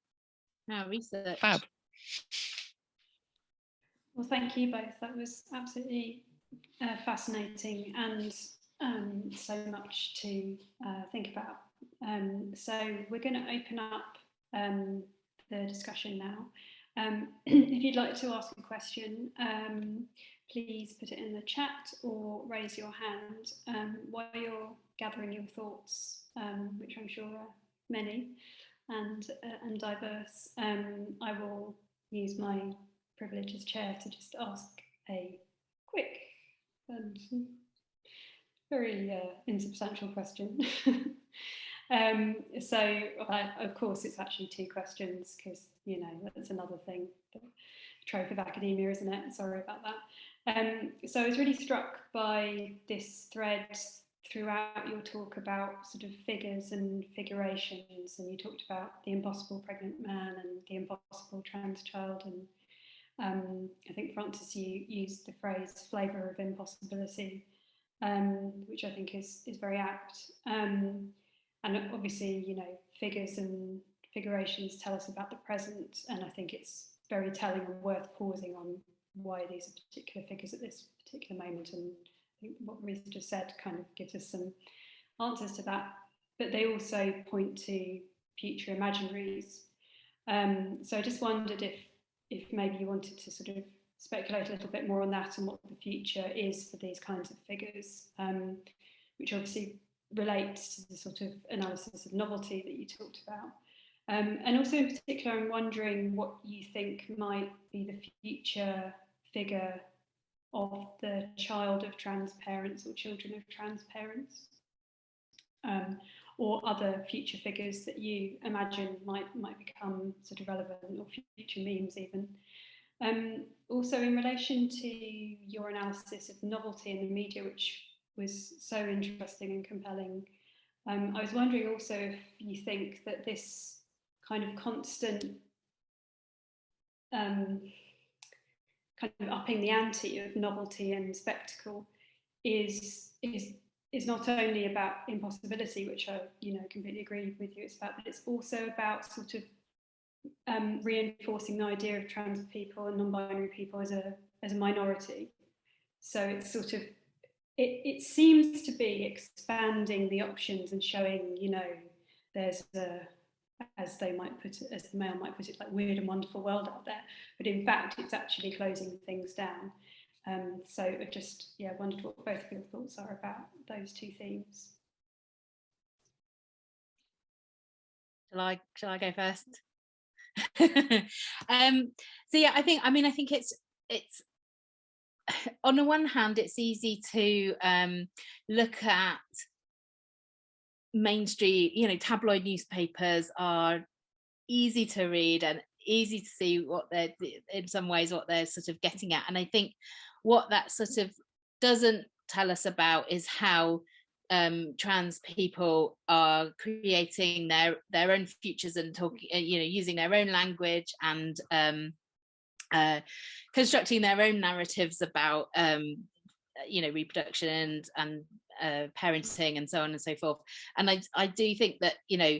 research. Fab. Well, thank you both. That was absolutely fascinating and so much to think about. So we're going to open up the discussion now. If you'd like to ask a question, please put it in the chat or raise your hand while you're gathering your thoughts, which I'm sure are many and diverse. I will use my privilege as chair to just ask a quick and very insubstantial question. So of course it's actually two questions, because you know that's another thing, the trope of academia, isn't it? Sorry about that. So I was really struck by this thread throughout your talk about sort of figures and figurations, and you talked about the impossible pregnant man and the impossible trans child, I think, Francis, you used the phrase flavour of impossibility, which I think is very apt. And obviously, you know, figures and figurations tell us about the present, and I think it's very telling and worth pausing on why these are particular figures at this particular moment. And I think what Ruth just said kind of gives us some answers to that. But they also point to future imaginaries. So I just wondered if maybe you wanted to sort of speculate a little bit more on that and what the future is for these kinds of figures, which obviously relates to the sort of analysis of novelty that you talked about. And also in particular, I'm wondering what you think might be the future figure of the child of trans parents or children of trans parents, or other future figures that you imagine might become sort of relevant, or future memes even. Also in relation to your analysis of novelty in the media, which was so interesting and compelling, I was wondering also if you think that this kind of constant kind of upping the ante of novelty and spectacle is not only about impossibility, which I completely agree with you it's about, but it's also about sort of reinforcing the idea of trans people and non-binary people as a minority. So it's sort of it seems to be expanding the options and showing, you know, there's a, as they might put it, as the Mail might put it, like weird and wonderful world out there, but in fact it's actually closing things down. So I just wondered what both of your thoughts are about those two themes. Shall I go first? So yeah, I think it's on the one hand, it's easy to look at mainstream, you know, tabloid newspapers are easy to read and easy to see what they're, in some ways, what they're sort of getting at. And I think what that sort of doesn't tell us about is how trans people are creating their own futures and talking, you know, using their own language and constructing their own narratives about you know, reproduction and parenting and so on and so forth. And I do think that, you know,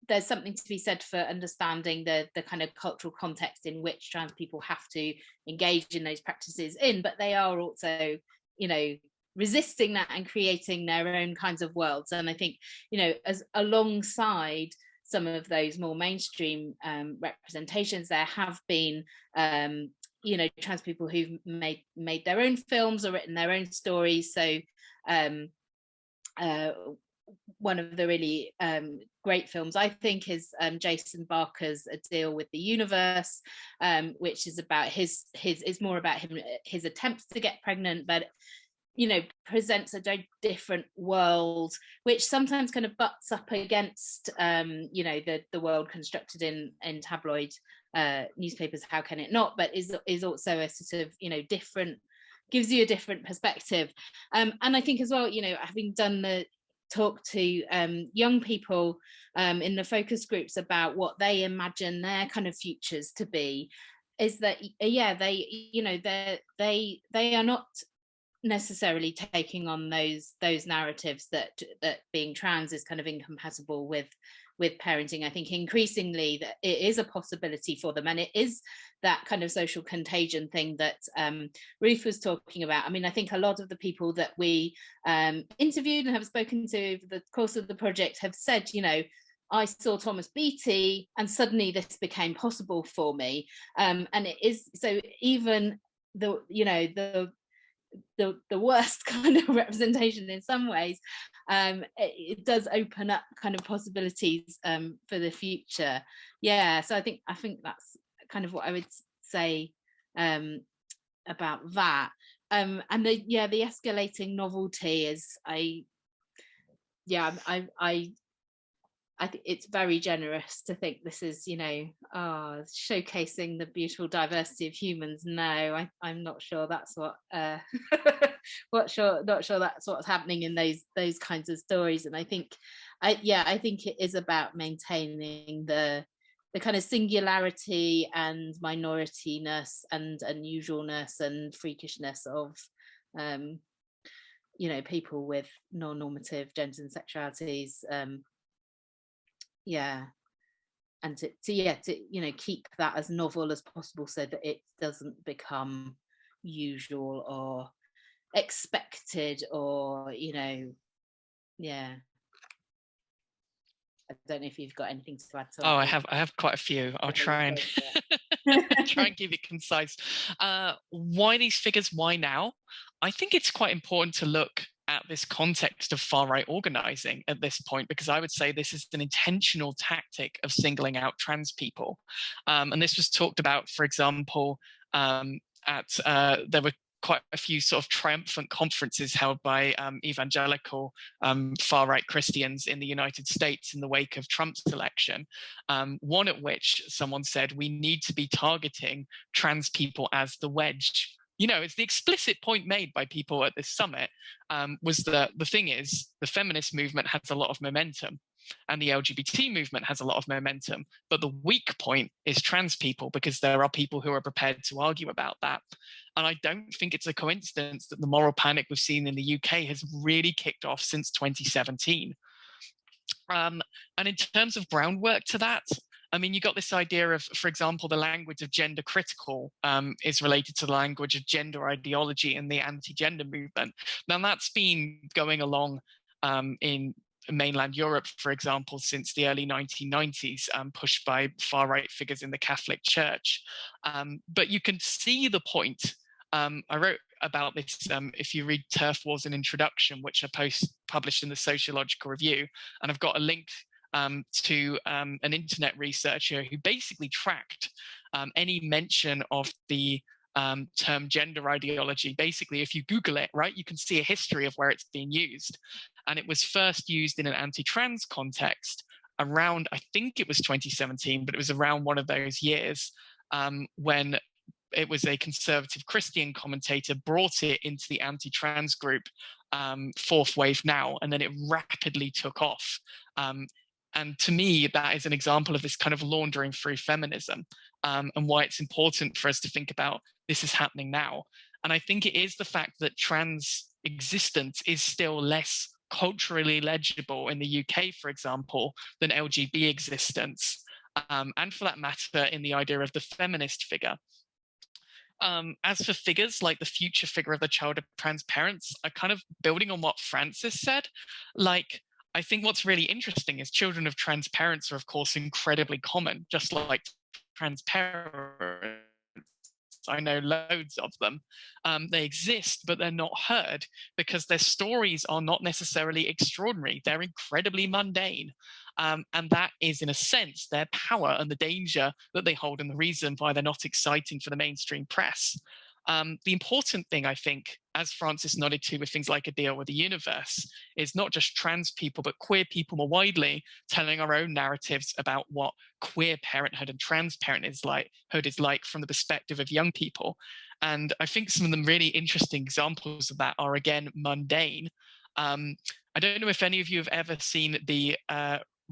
there's something to be said for understanding the kind of cultural context in which trans people have to engage in those practices in, but they are also, you know, resisting that and creating their own kinds of worlds. And I think, you know, as alongside some of those more mainstream representations, there have been you know, trans people who've made their own films or written their own stories. So one of the really great films, I think, is Jason Barker's A Deal with the Universe, which is about it's more about his attempts to get pregnant, but, you know, presents a very different world, which sometimes kind of butts up against, you know, the world constructed in tabloid newspapers. How can it not? But is also a sort of, you know, different, gives you a different perspective. And I think as well, you know, having done the talk to young people in the focus groups about what they imagine their kind of futures to be, is that they, you know, they are not necessarily taking on those narratives that being trans is kind of incompatible with parenting. I think increasingly that it is a possibility for them, and it is that kind of social contagion thing that Ruth was talking about. I mean, I think a lot of the people that we interviewed and have spoken to over the course of the project have said, you know, I saw Thomas Beattie and suddenly this became possible for me. And it is, so even the, you know, the worst kind of representation in some ways, it does open up kind of possibilities for the future. Yeah, so I think that's kind of what I would say about that. And the escalating novelty is, I think it's very generous to think this is, you know, showcasing the beautiful diversity of humans. No, I'm not sure that's what not sure that's what's happening in those kinds of stories. And I think I think it is about maintaining the the kind of singularity and minorityness and unusualness and freakishness of you know, people with non-normative genders and sexualities. Yeah, and to you know, keep that as novel as possible so that it doesn't become usual or expected, or, you know, yeah. I don't know if you've got anything to add to that. Oh, I have quite a few. I'll try and try and keep it concise. Why these figures? Why now? I think it's quite important to look at this context of far-right organizing at this point, because I would say this is an intentional tactic of singling out trans people. And this was talked about, for example, there were quite a few sort of triumphant conferences held by evangelical far-right Christians in the United States in the wake of Trump's election, one at which someone said, we need to be targeting trans people as the wedge. You know, it's the explicit point made by people at this summit, was that the thing is, the feminist movement has a lot of momentum and the LGBT movement has a lot of momentum, but the weak point is trans people, because there are people who are prepared to argue about that. And I don't think it's a coincidence that the moral panic we've seen in the UK has really kicked off since 2017. And in terms of groundwork to that, I mean, you got this idea of, for example, the language of gender critical is related to the language of gender ideology and the anti-gender movement. Now, that's been going along in mainland Europe, for example, since the early 1990s, pushed by far-right figures in the Catholic Church. But you can see the point. I wrote about this, if you read Turf Wars: An Introduction, which I published in the Sociological Review, and I've got a link to an internet researcher who basically tracked any mention of the term gender ideology. Basically, if you Google it, right, you can see a history of where it's being used. And it was first used in an anti-trans context around, I think it was 2017, but it was around one of those years when it was a conservative Christian commentator brought it into the anti-trans group, Fourth Wave Now, and then it rapidly took off. And to me, that is an example of this kind of laundering through feminism, and why it's important for us to think about this is happening now. And I think it is the fact that trans existence is still less culturally legible in the UK, for example, than LGB existence, and for that matter, in the idea of the feminist figure. As for figures like the future figure of the child of trans parents, are kind of building on what Francis said. Like, I think what's really interesting is children of trans parents are, of course, incredibly common, just like trans parents. I know loads of them. They exist, but they're not heard because their stories are not necessarily extraordinary. They're incredibly mundane. And that is, in a sense, their power and the danger that they hold, and the reason why they're not exciting for the mainstream press. The important thing, I think, as Francis nodded to with things like A Deal with the Universe, is not just trans people, but queer people more widely telling our own narratives about what queer parenthood and trans parenthood is like from the perspective of young people. And I think some of the really interesting examples of that are, again, mundane. I don't know if any of you have ever seen the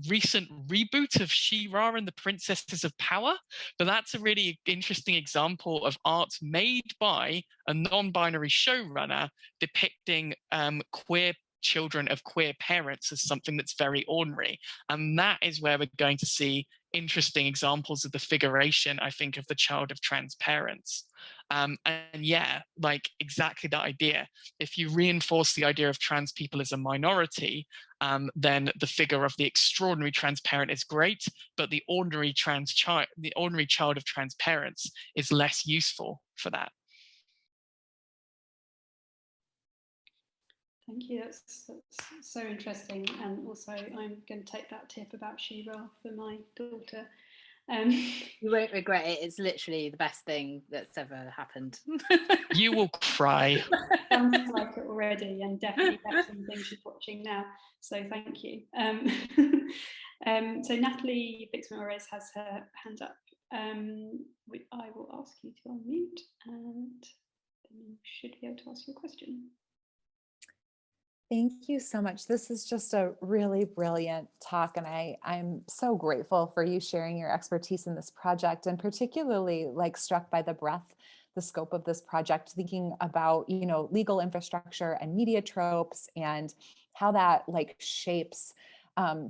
recent reboot of She-Ra and the Princesses of Power, but that's a really interesting example of art made by a non-binary showrunner depicting queer children of queer parents as something that's very ordinary. And that is where we're going to see interesting examples of the figuration, I think, of the child of trans parents. And yeah, like exactly that idea. If you reinforce the idea of trans people as a minority, then the figure of the extraordinary trans parent is great, but the ordinary child of trans parents is less useful for that. Thank you, that's so interesting. And also I'm going to take that tip about She-Ra for my daughter. You won't regret it. It's literally the best thing that's ever happened. You will cry. Sounds like it already, and definitely better than things she's watching now. So thank you. So Natalie Bixman-Orez has her hand up. I will ask you to unmute, and then you should be able to ask your question. Thank you so much. This is just a really brilliant talk, and I'm so grateful for you sharing your expertise in this project, and particularly like struck by the breadth, the scope of this project, thinking about, legal infrastructure and media tropes and how that like shapes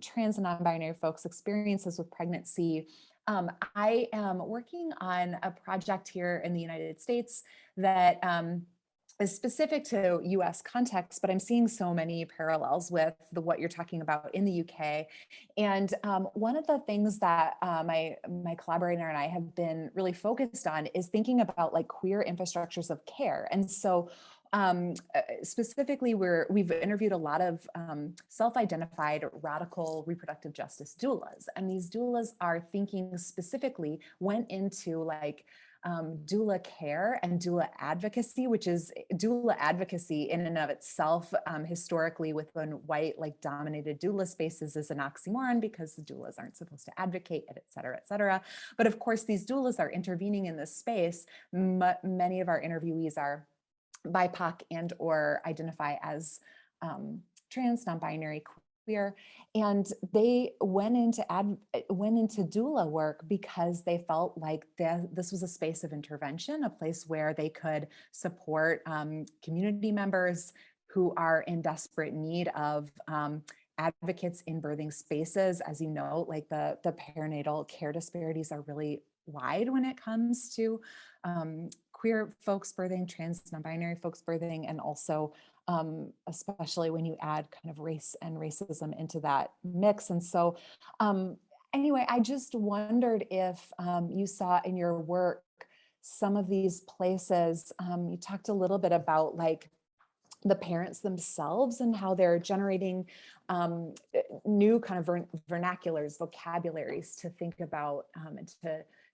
trans and non-binary folks' experiences with pregnancy. I am working on a project here in the United States that is specific to US context, but I'm seeing so many parallels with what you're talking about in the UK. And one of the things that my collaborator and I have been really focused on is thinking about like queer infrastructures of care. And so specifically, we've interviewed a lot of self-identified radical reproductive justice doulas, and these doulas are thinking specifically went into like doula care and doula advocacy, which is doula advocacy in and of itself, historically within white, like dominated doula spaces is an oxymoron because the doulas aren't supposed to advocate, et cetera, et cetera. But of course, these doulas are intervening in this space. Many of our interviewees are BIPOC and or identify as trans, non-binary, queer, and they went into doula work because they felt like this was a space of intervention, a place where they could support community members who are in desperate need of advocates in birthing spaces. As you know, like the perinatal care disparities are really wide when it comes to queer folks birthing, trans, non-binary folks birthing, and also especially when you add kind of race and racism into that mix. And so anyway, I just wondered if you saw in your work some of these places. You talked a little bit about like the parents themselves and how they're generating new kind of vernaculars, vocabularies to think about and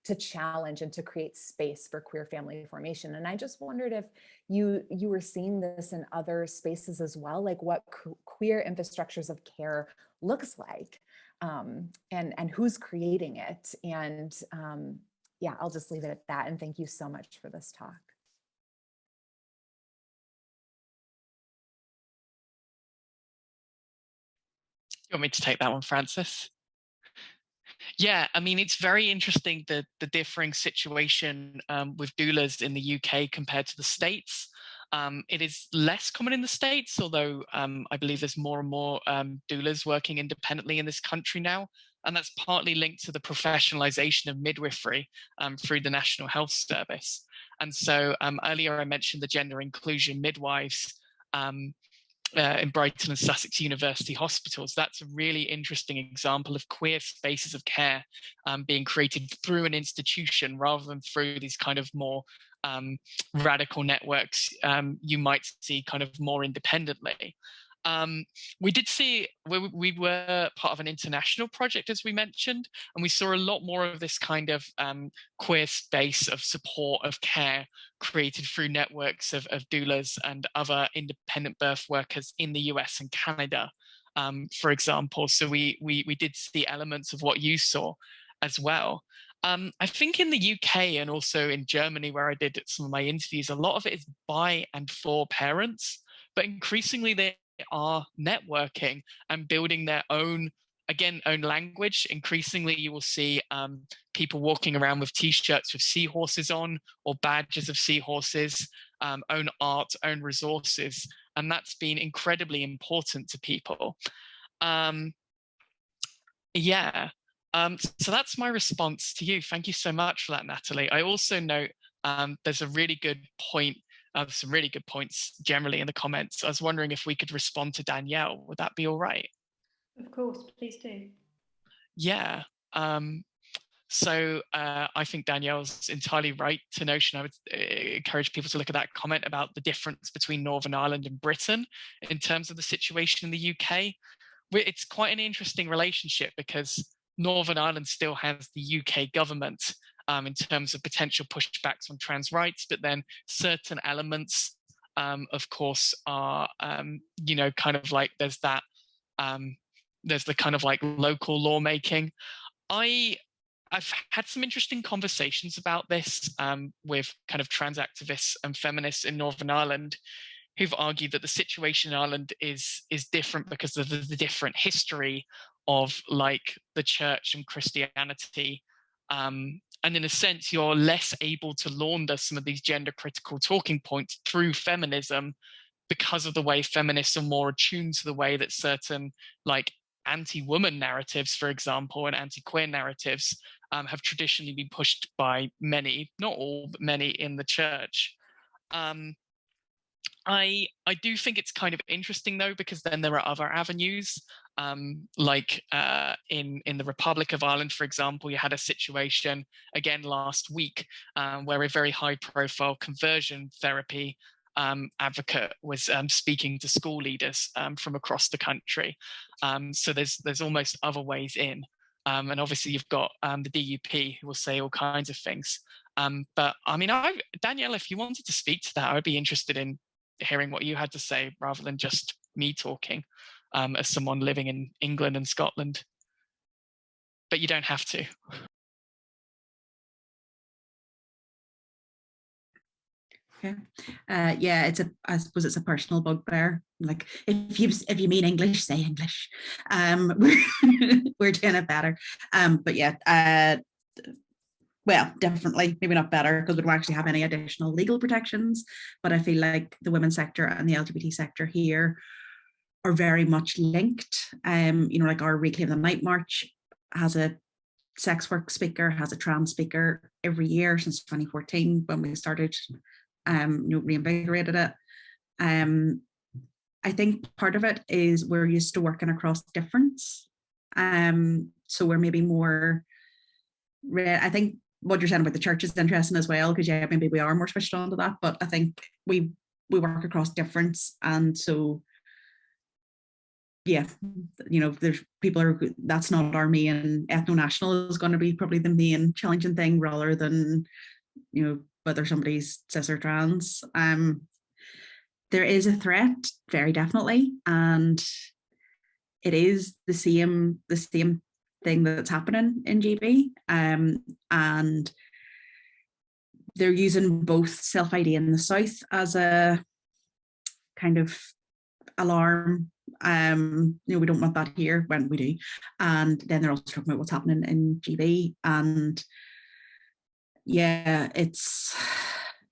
to challenge and to create space for queer family formation. And I just wondered if you were seeing this in other spaces as well, like what queer infrastructures of care looks like, and who's creating it. And yeah, I'll just leave it at that. And thank you so much for this talk. You want me to take that one, Francis? Yeah, I mean, it's very interesting the differing situation with doulas in the UK compared to the States. It is less common in the States, although I believe there's more and more doulas working independently in this country now. And that's partly linked to the professionalization of midwifery through the National Health Service. And so earlier I mentioned the gender inclusion midwives in Brighton and Sussex University hospitals. That's a really interesting example of queer spaces of care being created through an institution rather than through these kind of more radical networks you might see kind of more independently. We did see, we were part of an international project, as we mentioned, and we saw a lot more of this kind of queer space of support, of care created through networks of doulas and other independent birth workers in the US and Canada, for example. So we did see elements of what you saw as well. I think in the UK and also in Germany, where I did some of my interviews, a lot of it is by and for parents, but increasingly they are networking and building their own, again, own language. Increasingly, you will see people walking around with T-shirts with seahorses on or badges of seahorses, own art, own resources, and that's been incredibly important to people. Yeah. So that's my response to you. Thank you so much for that, Natalie. I also note there's a really good point, some really good points generally in the comments. I was wondering if we could respond to Danielle. Would that be all right? Of course, please do. Yeah. So I think Danielle's entirely right to notion. I would encourage people to look at that comment about the difference between Northern Ireland and Britain in terms of the situation in the UK. It's quite an interesting relationship because Northern Ireland still has the UK government in terms of potential pushbacks on trans rights, but then certain elements, of course, are, you know, kind of like there's that, there's the kind of like local lawmaking. I've had some interesting conversations about this with kind of trans activists and feminists in Northern Ireland, who've argued that the situation in Ireland is different because of the different history of like the church and Christianity. And in a sense, you're less able to launder some of these gender critical talking points through feminism because of the way feminists are more attuned to the way that certain like anti-woman narratives, for example, and anti-queer narratives have traditionally been pushed by many, not all, but many in the church. I do think it's kind of interesting though, because then there are other avenues, like in the Republic of Ireland, for example, you had a situation again last week where a very high profile conversion therapy advocate was speaking to school leaders from across the country. So there's almost other ways in. And obviously you've got the DUP who will say all kinds of things. But I mean, Danielle, if you wanted to speak to that, I would be interested in hearing what you had to say rather than just me talking as someone living in England and Scotland. But you don't have to. Okay. Yeah, I suppose it's a personal bugbear. Like if you mean English, say English. We're doing it better. But yeah, well, definitely, maybe not better because we don't actually have any additional legal protections. But I feel like the women's sector and the LGBT sector here are very much linked. You know, like our Reclaim the Night March has a sex work speaker, has a trans speaker every year since 2014 when we started. Reinvigorated it. I think part of it is we're used to working across difference. So we're maybe more, I think what you're saying about the church is interesting as well, because yeah, maybe we are more switched on to that, but I think we work across difference. And so, yeah, you know, there's people that's not our main ethno-national is going to be probably the main challenging thing rather than, you know, whether somebody's cis or trans. There is a threat, very definitely, and it is the same thing that's happening in GB. And they're using both self-ID in the South as a kind of alarm. You know, we don't want that here when we do. And then they're also talking about what's happening in GB. And yeah, it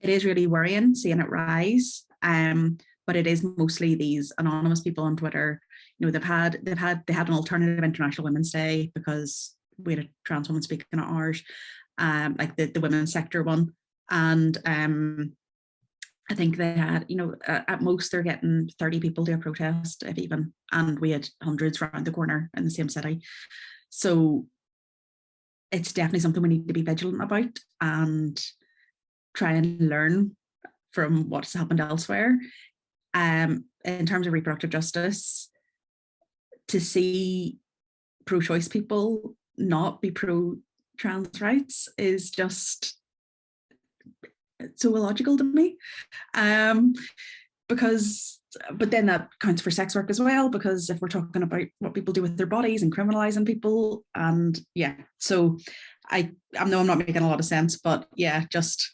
is really worrying seeing it rise. But it is mostly these anonymous people on Twitter. You know, they had an alternative International Women's Day because we had a trans woman speaking at ours, like the women's sector one. And I think they had, you know, at most they're getting 30 people to a protest, if even, and we had hundreds around the corner in the same city. So it's definitely something we need to be vigilant about and try and learn from what's happened elsewhere. In terms of reproductive justice, to see pro-choice people not be pro-trans rights is just so illogical to me. But then that counts for sex work as well, because if we're talking about what people do with their bodies and criminalizing people, and yeah, so I know I'm not making a lot of sense, but yeah, just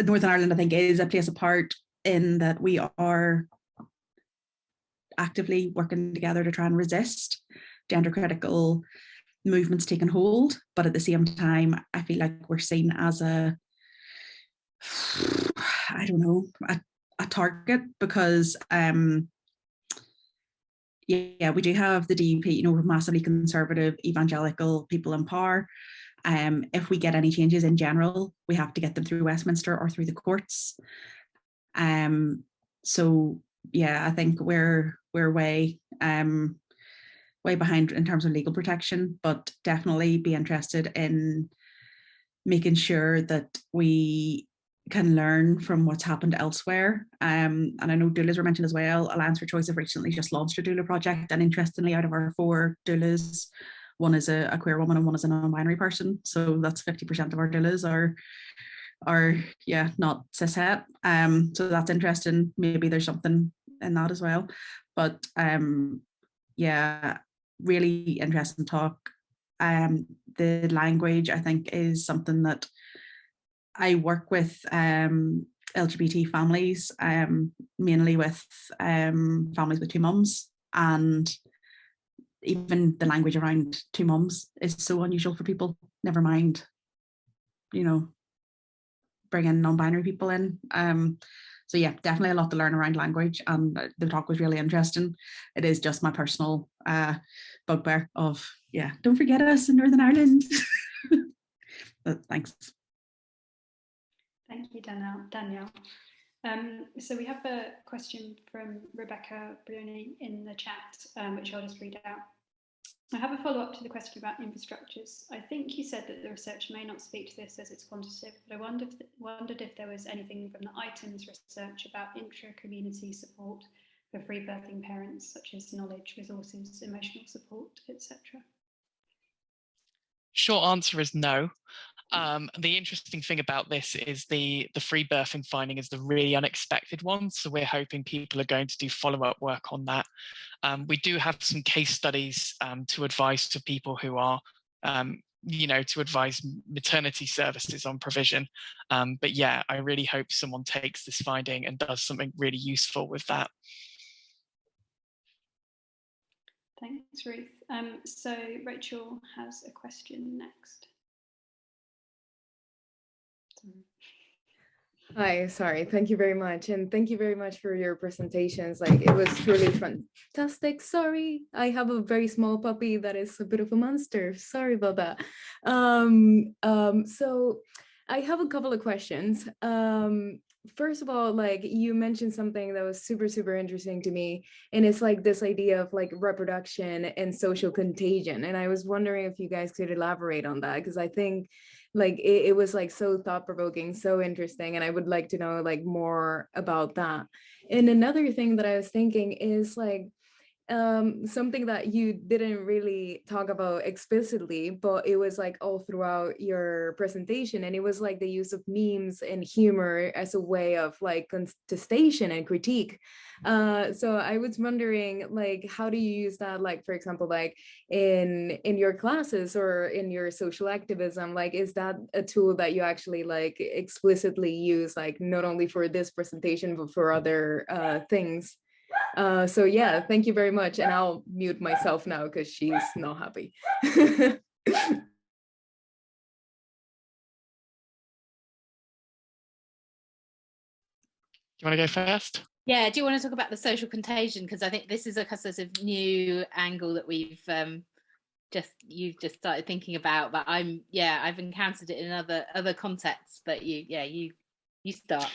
Northern Ireland, I think, is a place apart in that we are actively working together to try and resist gender critical movements taking hold, but at the same time, I feel like we're seen as a target because yeah, we do have the DUP, you know, massively conservative evangelical people in power. If we get any changes in general, we have to get them through Westminster or through the courts. So yeah, I think we're way behind in terms of legal protection, but definitely be interested in making sure that we can learn from what's happened elsewhere. And I know doulas were mentioned as well. Alliance for Choice have recently just launched a doula project, and interestingly, out of our 4 doulas, one is a queer woman and one is a non-binary person. So that's 50% of our doulas are yeah, not cishet. So that's interesting. Maybe there's something in that as well. But yeah, really interesting talk. The language, I think, is something that I work with LGBT families, mainly with families with two mums, and even the language around two mums is so unusual for people, never mind, you know, bringing non-binary people in. So yeah, definitely a lot to learn around language, and the talk was really interesting. It is just my personal bugbear of, yeah, don't forget us in Northern Ireland. But thanks. Thank you, Danielle. So we have a question from Rebecca Brioni in the chat, which I'll just read out. I have a follow-up to the question about infrastructures. I think you said that the research may not speak to this as it's quantitative, but I wondered if there was anything from the items research about intra-community support for free birthing parents, such as knowledge, resources, emotional support, etc. Short answer is no. The interesting thing about this is the free birthing finding is the really unexpected one. So we're hoping people are going to do follow-up work on that. We do have some case studies to advise to people who are, to advise maternity services on provision. But yeah, I really hope someone takes this finding and does something really useful with that. Thanks, Ruth. So Rachel has a question next. Hi, sorry. Thank you very much. And thank you very much for your presentations. Like, it was truly fantastic. Sorry, I have a very small puppy that is a bit of a monster. Sorry about that. So I have a couple of questions. First of all, like, you mentioned something that was super interesting to me, and it's like this idea of like reproduction and social contagion. And I was wondering if you guys could elaborate on that, because I think like it was like so thought-provoking, so interesting, and I would like to know like more about that. And another thing that I was thinking is like something that you didn't really talk about explicitly, but it was like all throughout your presentation, and it was like the use of memes and humor as a way of like contestation and critique. So I was wondering, like, how do you use that, like, for example, like in your classes or in your social activism? Like, is that a tool that you actually like explicitly use, like not only for this presentation but for other things? So yeah, thank you very much. And I'll mute myself now because she's not happy. Do you want to go first? Yeah, do you want to talk about the social contagion? Because I think this is a sort of new angle that we've you've just started thinking about, but I've encountered it in other contexts, but you start.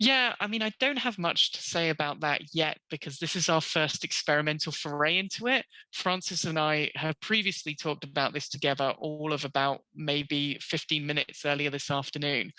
Yeah, I mean, I don't have much to say about that yet because this is our first experimental foray into it. Frances and I have previously talked about this together all of about maybe 15 minutes earlier this afternoon.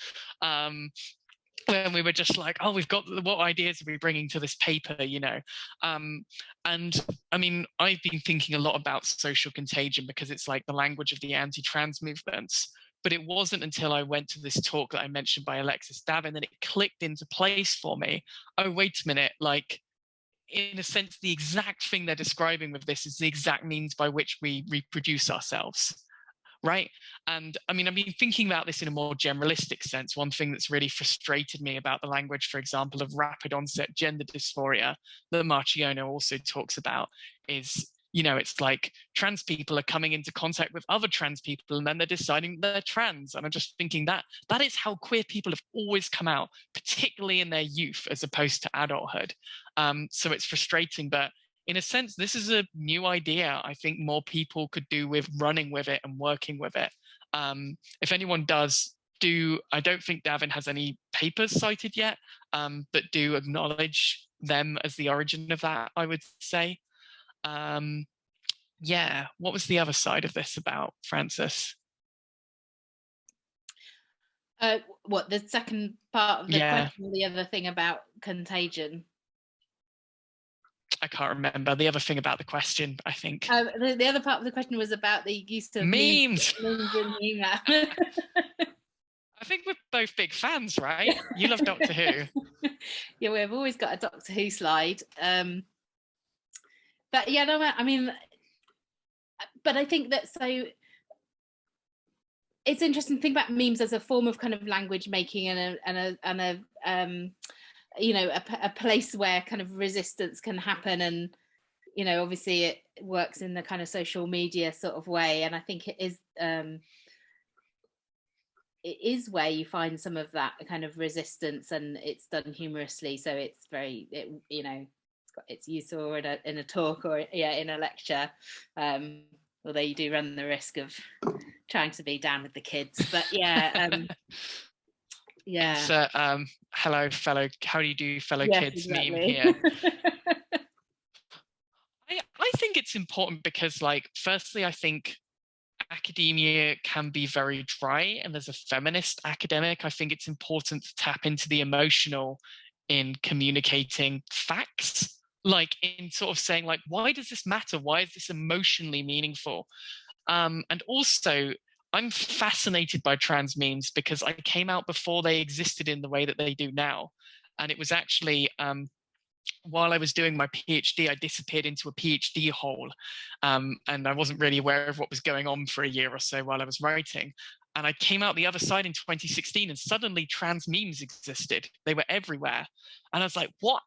When we were just like, oh, we've got, what ideas are we bringing to this paper, you know? And I mean, I've been thinking a lot about social contagion because it's like the language of the anti-trans movements. But it wasn't until I went to this talk that I mentioned by Alexis Davin that it clicked into place for me. Oh, wait a minute, like, in a sense, the exact thing they're describing with this is the exact means by which we reproduce ourselves. Right. And I mean, I've been thinking about this in a more generalistic sense. One thing that's really frustrated me about the language, for example, of rapid onset gender dysphoria that Marciano also talks about is, you know, it's like trans people are coming into contact with other trans people and then they're deciding they're trans. And I'm just thinking that is how queer people have always come out, particularly in their youth, as opposed to adulthood. So it's frustrating, but in a sense, this is a new idea. I think more people could do with running with it and working with it. If anyone does, I don't think Davin has any papers cited yet, but do acknowledge them as the origin of that, I would say. Yeah, what was the other side of this about, Frances? What, the second part of the question, the other thing about contagion? I can't remember the other thing about the question, I think. The other part of the question was about the use of memes and humor. I think we're both big fans, right? You love Doctor Who. Yeah, we've always got a Doctor Who slide. But yeah, no, I mean, but I think that, so it's interesting to think about memes as a form of kind of language making and you know, a place where kind of resistance can happen. And, you know, obviously it works in the kind of social media sort of way. And I think it is where you find some of that kind of resistance, and it's done humorously. So it's very, you know, it's useful in a talk or in a lecture. Although you do run the risk of trying to be down with the kids, but yeah. Insert hello fellow, how do you do fellow kids exactly. meme here. I think it's important because, like, firstly, I think academia can be very dry, and as a feminist academic, I think it's important to tap into the emotional in communicating facts, like in sort of saying, like, why does this matter? Why is this emotionally meaningful? And also, I'm fascinated by trans memes because I came out before they existed in the way that they do now. And it was actually while I was doing my PhD, I disappeared into a PhD hole, and I wasn't really aware of what was going on for a year or so while I was writing. And I came out the other side in 2016, and suddenly trans memes existed. They were everywhere. And I was like, what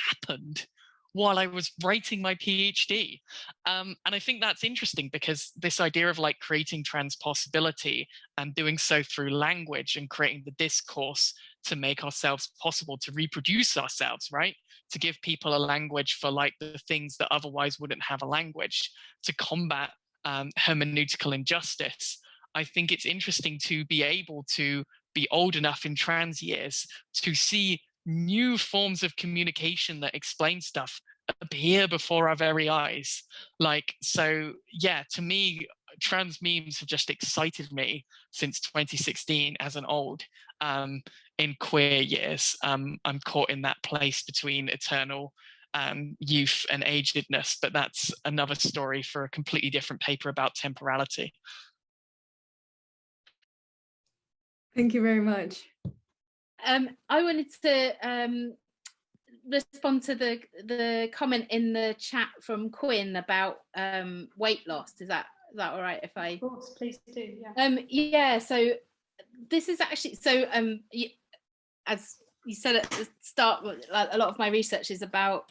happened while I was writing my PhD? And I think that's interesting because this idea of like creating trans possibility and doing so through language and creating the discourse to make ourselves possible, to reproduce ourselves, right? To give people a language for like the things that otherwise wouldn't have a language, to combat hermeneutical injustice. I think it's interesting to be able to be old enough in trans years to see new forms of communication that explain stuff appear before our very eyes. Like, so yeah, to me, trans memes have just excited me since 2016 as an old. In queer years, I'm caught in that place between eternal youth and agedness, but that's another story for a completely different paper about temporality. Thank you very much. I wanted to respond to the comment in the chat from Quinn about weight loss. Is that all right if I? Of course, please do. Yeah. Yeah. So this is actually as you said at the start, a lot of my research is about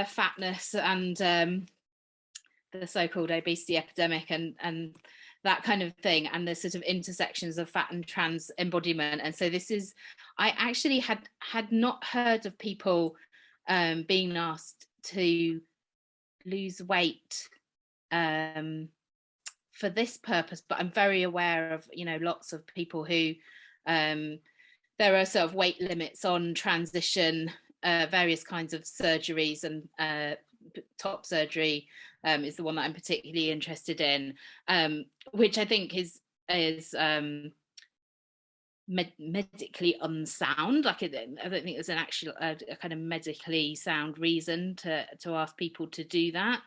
fatness and the so-called obesity epidemic and that kind of thing, and the sort of intersections of fat and trans embodiment. And so this is, I actually had not heard of people being asked to lose weight for this purpose, but I'm very aware of, you know, lots of people who there are sort of weight limits on transition, various kinds of surgeries, and top surgery is the one that I'm particularly interested in, which I think is medically unsound. Like, I don't think there's an actual a kind of medically sound reason to ask people to do that.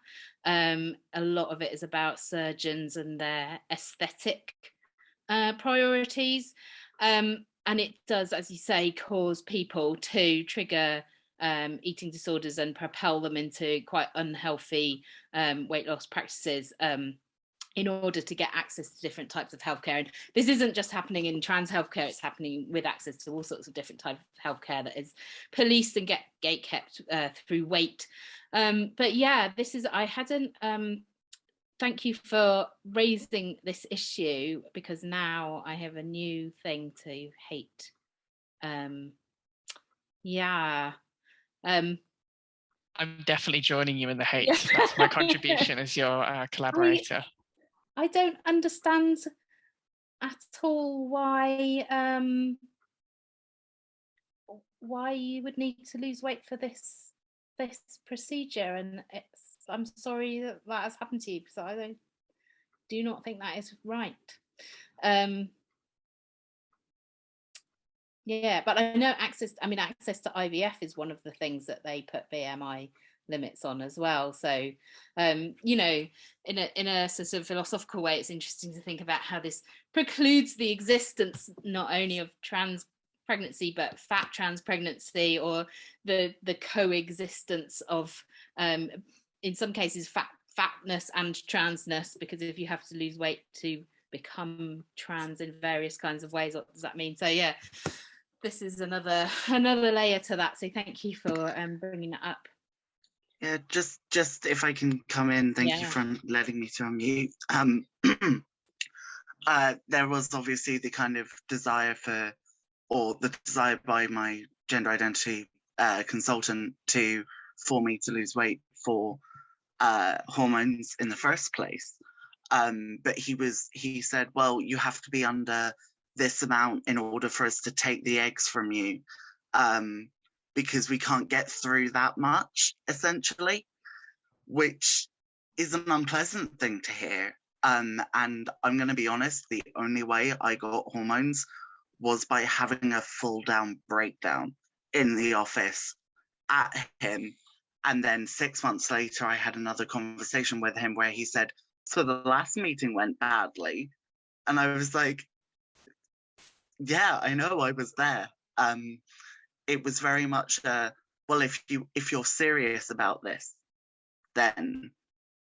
A lot of it is about surgeons and their aesthetic priorities. And it does, as you say, cause people to trigger eating disorders and propel them into quite unhealthy weight loss practices in order to get access to different types of healthcare. And this isn't just happening in trans healthcare, it's happening with access to all sorts of different types of healthcare that is policed and gatekept through weight. But yeah, this is, I hadn't, thank you for raising this issue, because now I have a new thing to hate. Yeah. I'm definitely joining you in the hate. That's my contribution as your collaborator. I don't understand at all why you would need to lose weight for this procedure, and I'm sorry that has happened to you, because I do not think that is right. Yeah, but I know access to IVF is one of the things that they put BMI limits on as well. So, you know, in a sort of philosophical way, it's interesting to think about how this precludes the existence not only of trans pregnancy, but fat trans pregnancy, or the coexistence of, in some cases, fatness and transness, because if you have to lose weight to become trans in various kinds of ways, what does that mean? So yeah, this is another layer to that. So thank you for bringing that up. Yeah, just if I can come in, thank you for letting me to unmute. There was obviously the kind of desire by my gender identity consultant for me to lose weight for hormones in the first place. But he said, well, you have to be under this amount in order for us to take the eggs from you, because we can't get through that much, essentially, which is an unpleasant thing to hear. And I'm going to be honest, the only way I got hormones was by having a full down breakdown in the office at him. And then 6 months later, I had another conversation with him where he said, so the last meeting went badly. And I was like, yeah, I know, I was there. It was very much, well, if you're serious about this, then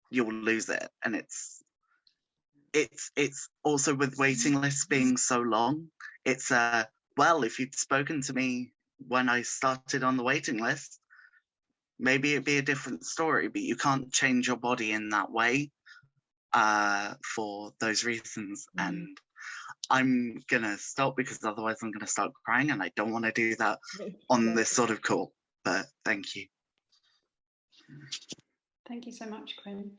you'll lose it. And it's also with waiting lists being so long, it's well, if you'd spoken to me when I started on the waiting list, maybe it'd be a different story, but you can't change your body in that way for those reasons. And I'm gonna stop because otherwise I'm gonna start crying, and I don't want to do that on this sort of call, but thank you. Thank you so much, Quinn.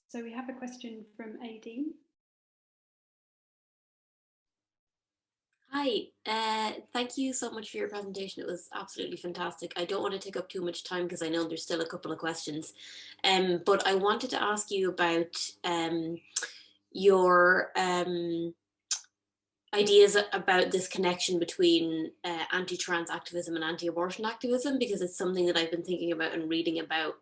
So we have a question from AD. Hi, thank you so much for your presentation. It was absolutely fantastic. I don't want to take up too much time because I know there's still a couple of questions, but I wanted to ask you about your ideas about this connection between anti-trans activism and anti-abortion activism, because it's something that I've been thinking about and reading about.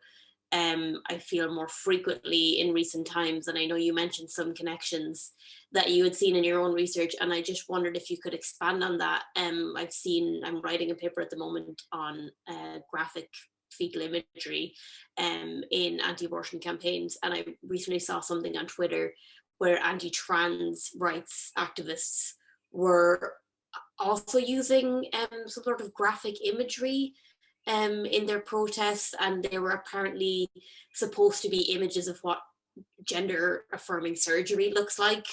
I feel more frequently in recent times, and I know you mentioned some connections that you had seen in your own research, and I just wondered if you could expand on that. I'm writing a paper at the moment on graphic fetal imagery in anti-abortion campaigns, and I recently saw something on Twitter where anti-trans rights activists were also using some sort of graphic imagery in their protests, and they were apparently supposed to be images of what gender affirming surgery looks like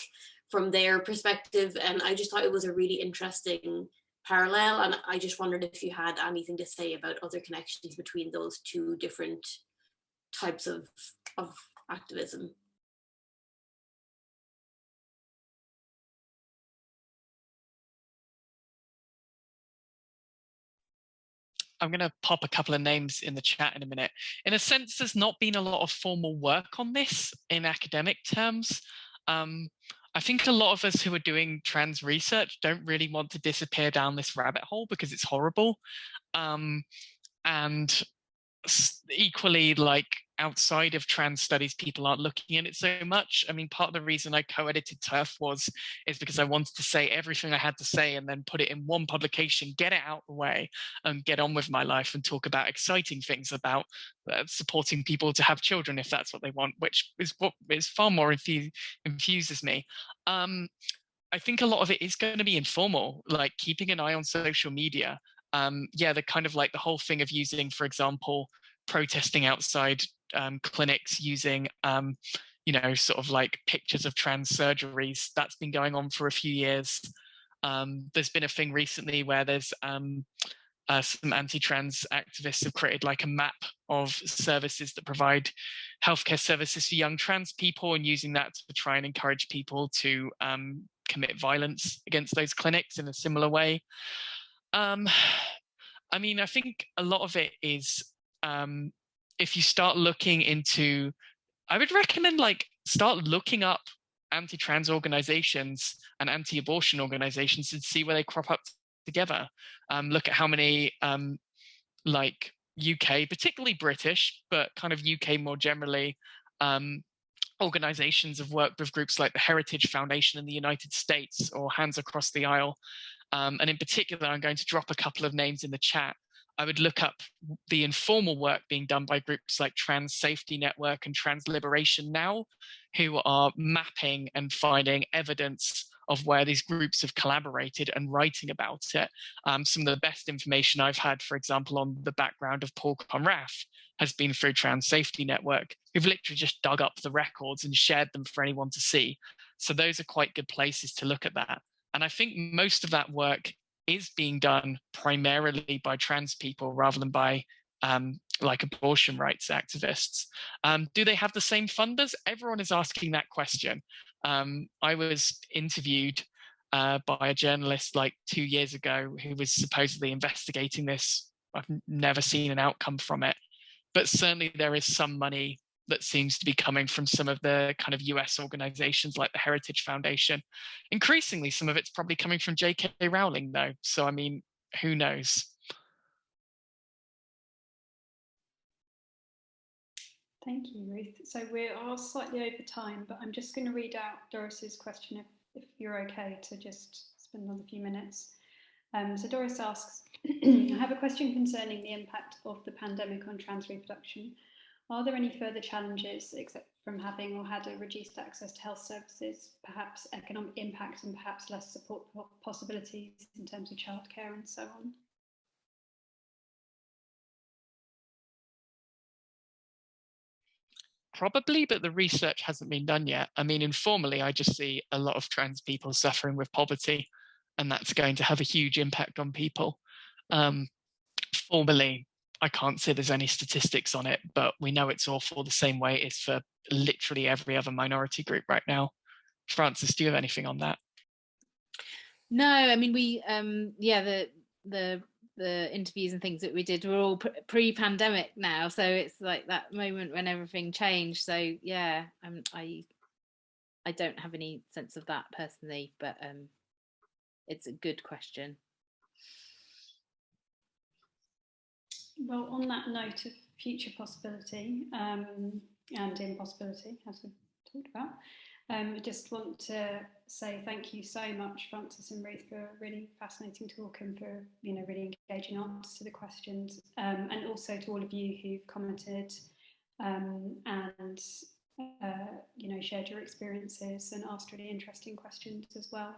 from their perspective. And I just thought it was a really interesting parallel, and I just wondered if you had anything to say about other connections between those two different types of activism. I'm going to pop a couple of names in the chat in a minute. In a sense, there's not been a lot of formal work on this in academic terms. I think a lot of us who are doing trans research don't really want to disappear down this rabbit hole because it's horrible. And equally, like outside of trans studies, people aren't looking at it so much. I mean, part of the reason I co-edited TERF is because I wanted to say everything I had to say and then put it in one publication, get it out of the way and get on with my life and talk about exciting things about supporting people to have children if that's what they want, which is what is far more infuses me. I think a lot of it is going to be informal, like keeping an eye on social media. Yeah, the kind of like the whole thing of using, for example, protesting outside clinics using, you know, sort of like pictures of trans surgeries. That's been going on for a few years. There's been a thing recently where there's some anti-trans activists have created like a map of services that provide healthcare services for young trans people, and using that to try and encourage people to commit violence against those clinics in a similar way. I mean, I think a lot of it is, if you start looking into, I would recommend like start looking up anti-trans organizations and anti-abortion organizations and see where they crop up together. Look at how many like UK, particularly British, but kind of UK more generally, organizations have worked with groups like the Heritage Foundation in the United States or Hands Across the Aisle. And in particular, I'm going to drop a couple of names in the chat. I would look up the informal work being done by groups like Trans Safety Network and Trans Liberation Now, who are mapping and finding evidence of where these groups have collaborated and writing about it. Some of the best information I've had, for example, on the background of Paul Conrath has been through Trans Safety Network, who've literally just dug up the records and shared them for anyone to see. So those are quite good places to look at that. And I think most of that work is being done primarily by trans people rather than by like abortion rights activists. Do they have the same funders? Everyone is asking that question. I was interviewed by a journalist like 2 years ago who was supposedly investigating this. I've never seen an outcome from it, but certainly there is some money that seems to be coming from some of the kind of US organizations like the Heritage Foundation. Increasingly, some of it's probably coming from J.K. Rowling though. So, I mean, who knows? Thank you, Ruth. So we are slightly over time, but I'm just going to read out Doris's question if you're okay to just spend another few minutes. So Doris asks, I have a question concerning the impact of the pandemic on trans reproduction. Are there any further challenges, except from having or had a reduced access to health services, perhaps economic impact and perhaps less support possibilities in terms of childcare and so on? Probably, but the research hasn't been done yet. I mean, informally, I just see a lot of trans people suffering with poverty, and that's going to have a huge impact on people. Formally, I can't say there's any statistics on it, but we know it's awful the same way it is for literally every other minority group right now. Frances, do you have anything on that? No, I mean, we, yeah, the interviews and things that we did were all pre-pandemic now, so it's like that moment when everything changed. So yeah, I don't have any sense of that personally, but it's a good question. Well, on that note of future possibility and impossibility, as we talked about, I just want to say thank you so much, Frances and Ruth, for a really fascinating talk and for really engaging answers to the questions, and also to all of you who've commented and shared your experiences and asked really interesting questions as well.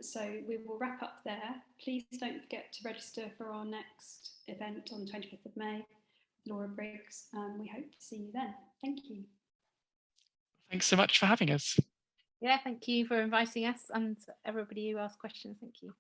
So we will wrap up there. Please don't forget to register for our next event on the 25th of May with Laura Briggs. We hope to see you then. Thank you. Thanks so much for having us. Yeah, thank you for inviting us and everybody who asked questions. Thank you.